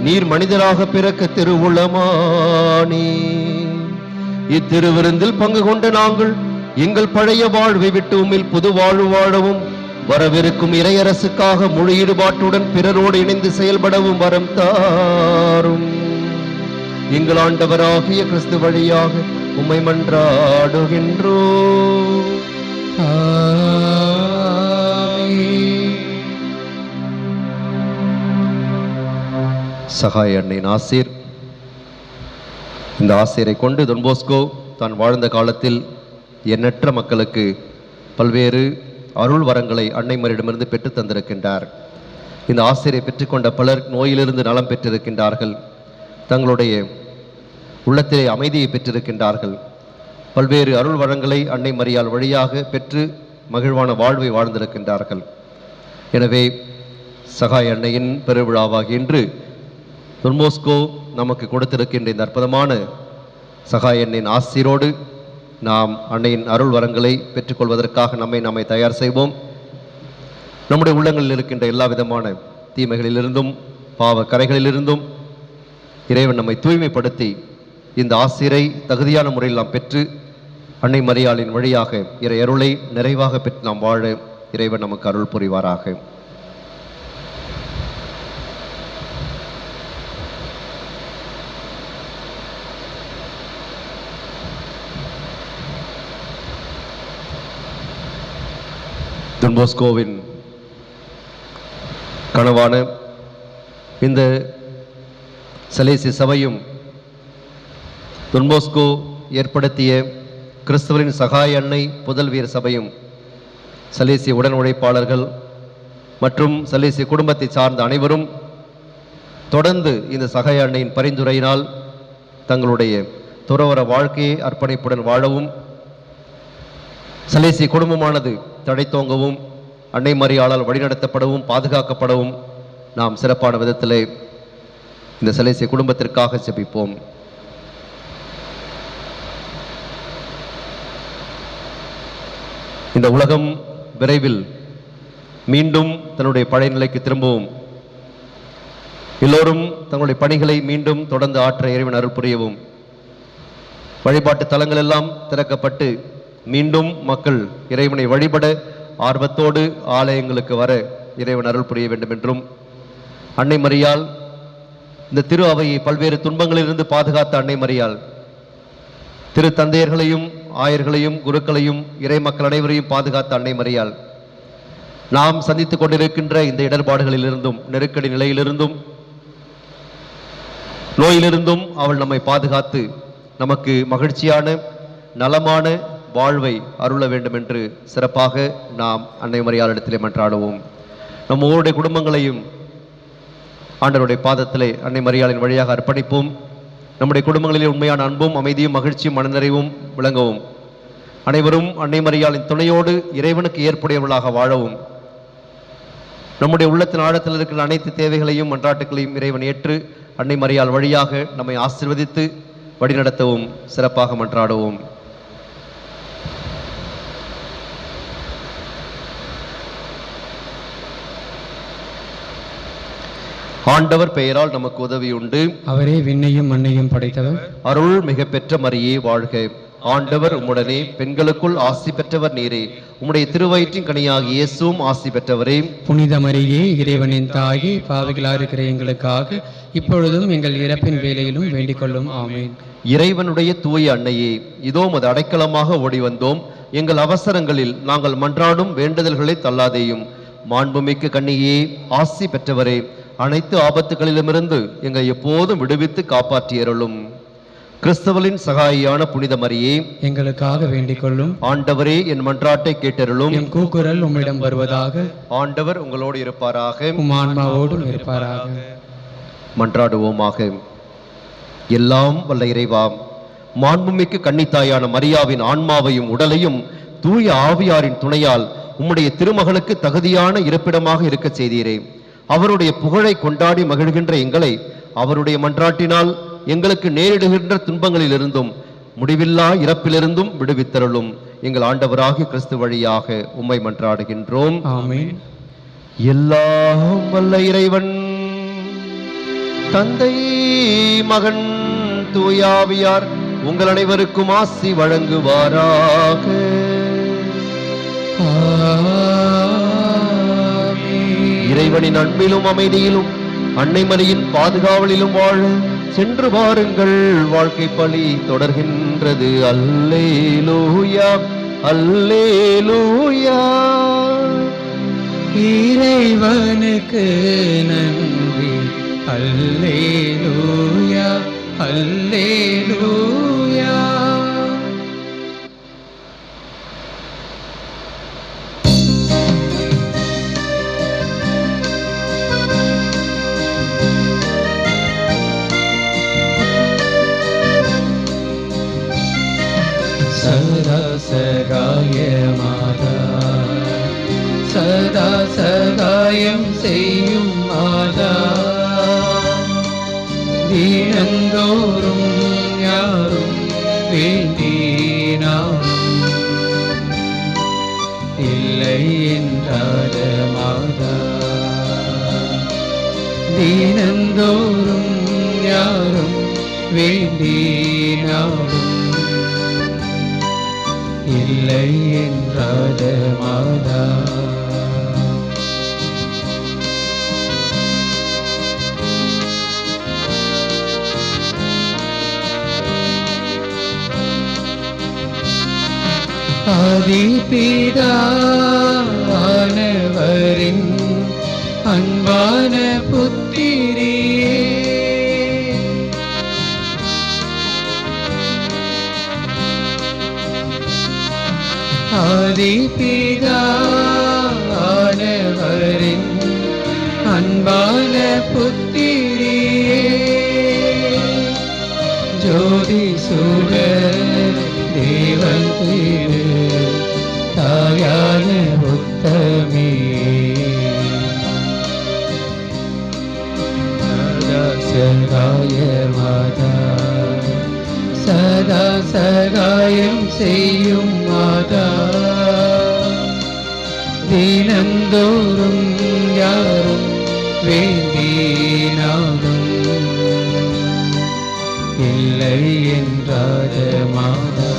நீர் மனிதராக பிறக்க திருவுளமானே. இத்திருவிருந்தில் பங்கு கொண்ட நாங்கள் எங்கள் பழைய வாழ்வை விட்டு உம்மில் புது வாழ்வு வாழவும், வரவிருக்கும் இறையரசுக்காக முழு ஈடுபாட்டுடன் பிறரோடு இணைந்து செயல்படவும் வரம் தாரும். எங்கள் ஆண்டவராகிய கிறிஸ்து வழியாக உம்மை மன்றாடுகின்றோம். சகாய அன்னையின் ஆசீர். இந்த ஆசீரை கொண்டு தொன் போஸ்கோ தான் வாழ்ந்த காலத்தில் எண்ணற்ற மக்களுக்கு பல்வேறு அருள் வரங்களை அன்னை மரியிடமிருந்து பெற்று தந்திருக்கின்றார். இந்த ஆசீரை பெற்றுக்கொண்ட பலர் நோயிலிருந்து நலம் பெற்றிருக்கின்றார்கள், தங்களுடைய உள்ளத்திலே அமைதியை பெற்றிருக்கின்றார்கள். பல்வேறு அருள் வரங்களை அன்னை மரியாள் வழியாக பெற்று மகிழ்வான வாழ்வை வாழ்ந்திருக்கின்றார்கள். எனவே சகாய அன்னையின் பெருவிழாவாக இன்று தொன் போஸ்கோ நமக்கு கொடுத்திருக்கின்ற இந்த அற்புதமான சகாய அன்னையின் ஆசீரோடு நாம் அன்னையின் அருள் வரங்களை பெற்றுக்கொள்வதற்காக நம்மை தயார் செய்வோம். நம்முடைய உள்ளங்களில் இருக்கின்ற எல்லா விதமான தீமைகளிலிருந்தும் பாவ கரைகளிலிருந்தும் இறைவன் நம்மை தூய்மைப்படுத்தி இந்த ஆசீரை தகுதியான முறையில் நாம் பெற்று அன்னை மரியாளின் வழியாக இறை அருளை நிறைவாக பெற்று நாம் வாழ இறைவன் நமக்கு அருள் புரிவாராக. தொன் போஸ்கோவின் கனவான இந்த சலேசி சபையும் தொன் போஸ்கோ ஏற்படுத்திய கிறிஸ்தவரின் சகாய அன்னை புதல்வியர் சபையும் சலேசிய உடன் உழைப்பாளர்கள் மற்றும் சலேசிய குடும்பத்தை சார்ந்த அனைவரும் தொடர்ந்து இந்த சகாய அன்னையின் பரிந்துரையினால் தங்களுடைய துறவற வாழ்க்கையை அர்ப்பணிப்புடன் வாழவும், சலேசிய குடும்பமானது தழைத்தோங்கவும், அன்னை மரியாளால் வழிநடத்தப்படவும் பாதுகாக்கப்படவும் நாம் சிறப்பான விதத்திலே இந்த சலேசிய குடும்பத்திற்காக ஜெபிப்போம். இந்த உலகம் விரைவில் மீண்டும் தன்னுடைய பழைய நிலைக்கு திரும்பவும், எல்லோரும் தங்களுடைய பணிகளை மீண்டும் தொடர்ந்து ஆற்ற இறைவன் அருள் புரியவும், வழிபாட்டு தலங்கள் எல்லாம் திறக்கப்பட்டு மீண்டும் மக்கள் இறைவனை வழிபட ஆர்வத்தோடு ஆலயங்களுக்கு வர இறைவன் அருள் புரிய வேண்டும் என்றும், அன்னை மரியாள் இந்த திரு அவையை பல்வேறு துன்பங்களிலிருந்து பாதுகாத்த அன்னை மரியாள் திரு தந்தையர்களையும் ஆயர்களையும் குருக்களையும் இறை மக்கள் அனைவரையும் பாதுகாத்த அன்னை மரியாள் நாம் சந்தித்துக் கொண்டிருக்கின்ற இந்த இடர்பாடுகளிலிருந்தும் நெருக்கடி நிலையிலிருந்தும் நோயிலிருந்தும் அவள் நம்மை பாதுகாத்து நமக்கு மகிழ்ச்சியான நலமான வாழ்வை அருள வேண்டும் என்று சிறப்பாக நாம் அன்னை மரியாளிடத்திலே மன்றாடுவோம். நம் ஒவ்வொருடைய குடும்பங்களையும் ஆண்டவருடைய பாதத்திலே அன்னை மரியாளின் வழியாக அர்ப்பணிப்போம். நம்முடைய குடும்பங்களிலே உண்மையான அன்பும் அமைதியும் மகிழ்ச்சியும் மனநிறைவும் விளங்கவும், அனைவரும் அன்னை மரியாளின் துணையோடு இறைவனுக்கு ஏற்புடையவர்களாக வாழவும், நம்முடைய உள்ளத்தின் ஆழத்தில் இருக்கிற அனைத்து தேவைகளையும் மன்றாட்டுகளையும் இறைவன் ஏற்று அன்னை மரியாள் வழியாக நம்மை ஆசீர்வதித்து வழிநடத்தவும் சிறப்பாக மன்றாடுவோம். ஆண்டவர் பெயரால் நமக்கு உதவி உண்டு. அவரே விண்ணையும் மண்ணையும் படைத்தவர். அருள் மிக பெற்ற மரியே வாழ்க. ஆண்டவர் உம்முடனே, பெண்களுக்குள் ஆசி பெற்றவர் நீரே. உம்முடைய திருவயிற்றின் கனியாகிய இயேசுவும் ஆசி பெற்றவரே. புனித மரியே, இறைவனின் தாயே, பாவிகளாக இருக்கிற எங்களுக்காக இப்பொழுதும் எங்கள் இறப்பின் வேளையிலும் வேண்டிக் கொள்ளும். ஆமேன். இறைவனுடைய தூய அன்னையே, இதோ உமது அடைக்கலமாக ஓடி வந்தோம். எங்கள் அவசரங்களில் நாங்கள் மன்றாடும் வேண்டுதல்களை தள்ளாதேயும். மாண்புமிக்க கன்னியே, ஆசி பெற்றவரே, அனைத்து ஆபத்துகளிலுமிருந்து எங்களை எப்போதும் விடுவித்து காப்பாற்றியருளும். கிறிஸ்தவலின் சகாயியான புனித மரியே, எங்களுக்காக வேண்டிக் கொள்ளும். ஆண்டவரே, என் மன்றாட்டை கேட்டருளும். என் கூக்குரல் உம்மிடம் வருவதாக. ஆண்டவர் உங்களோடு இருப்பாராக. உம் ஆன்மாவோடும் இருப்பாராக. மன்றாடுவோமாக. எல்லாம் வல்ல இறைவா, மாண்புமிக்க கன்னித்தாயான மரியாவின் ஆன்மாவையும் உடலையும் தூய ஆவியாரின் துணையால் உம்முடைய திருமகளுக்கு தகுதியான இருப்பிடமாக இருக்க செய்தீரே. அவருடைய புகழை கொண்டாடி மகிழ்கின்ற எங்களை அவருடைய மன்றாட்டினால் எங்களுக்கு நேரிடுகின்ற துன்பங்களிலிருந்தும் முடிவில்லா இறப்பிலிருந்தும் விடுவித்தருளும். எங்கள் ஆண்டவராகிய கிறிஸ்து வழியாக உம்மை மன்றாடுகின்றோம். ஆமென். எல்லாம் வல்ல இறைவன் தந்தை, மகன், தூயாவியார் உங்கள் அனைவருக்கும் ஆசி வழங்குவாராக. இறைவனின் அன்பிலும் அமைதியிலும் அன்னை மரியின் பாதுகாவலிலும் வாழ சென்று பாருங்கள். வாழ்க்கை பலி தொடர்கின்றது. அல்லேலூயா, அல்லேலூயா. இறைவனுக்கு நன்றி. அல்லேலூயா, அல்லேலூயா. சதா சகாய மாதா, சதா சகாயம் செய்யும் மாதா, தினந்தோறும் யாரும் வேண்டினாலும் இல்லை என்றாத மாதா, தினந்தோறும் யாரும் வேண்டினாலும் இல்லை என்றாத மாதா. ஆதிபிதாவானவரின் அன்பான புத்திரியே, ஆதிபிதாவானவரின் அன்பான புத்திரியே, ஜோதி சுடர் தேவன் திரு தாயான உத்தமியே, சதா சகாய மாதா, சதா சகாயம் செய்யும் மாதா, தினந்தோறும் யாரும் வேண்டினாலும் இல்லை என்றாத மாதா.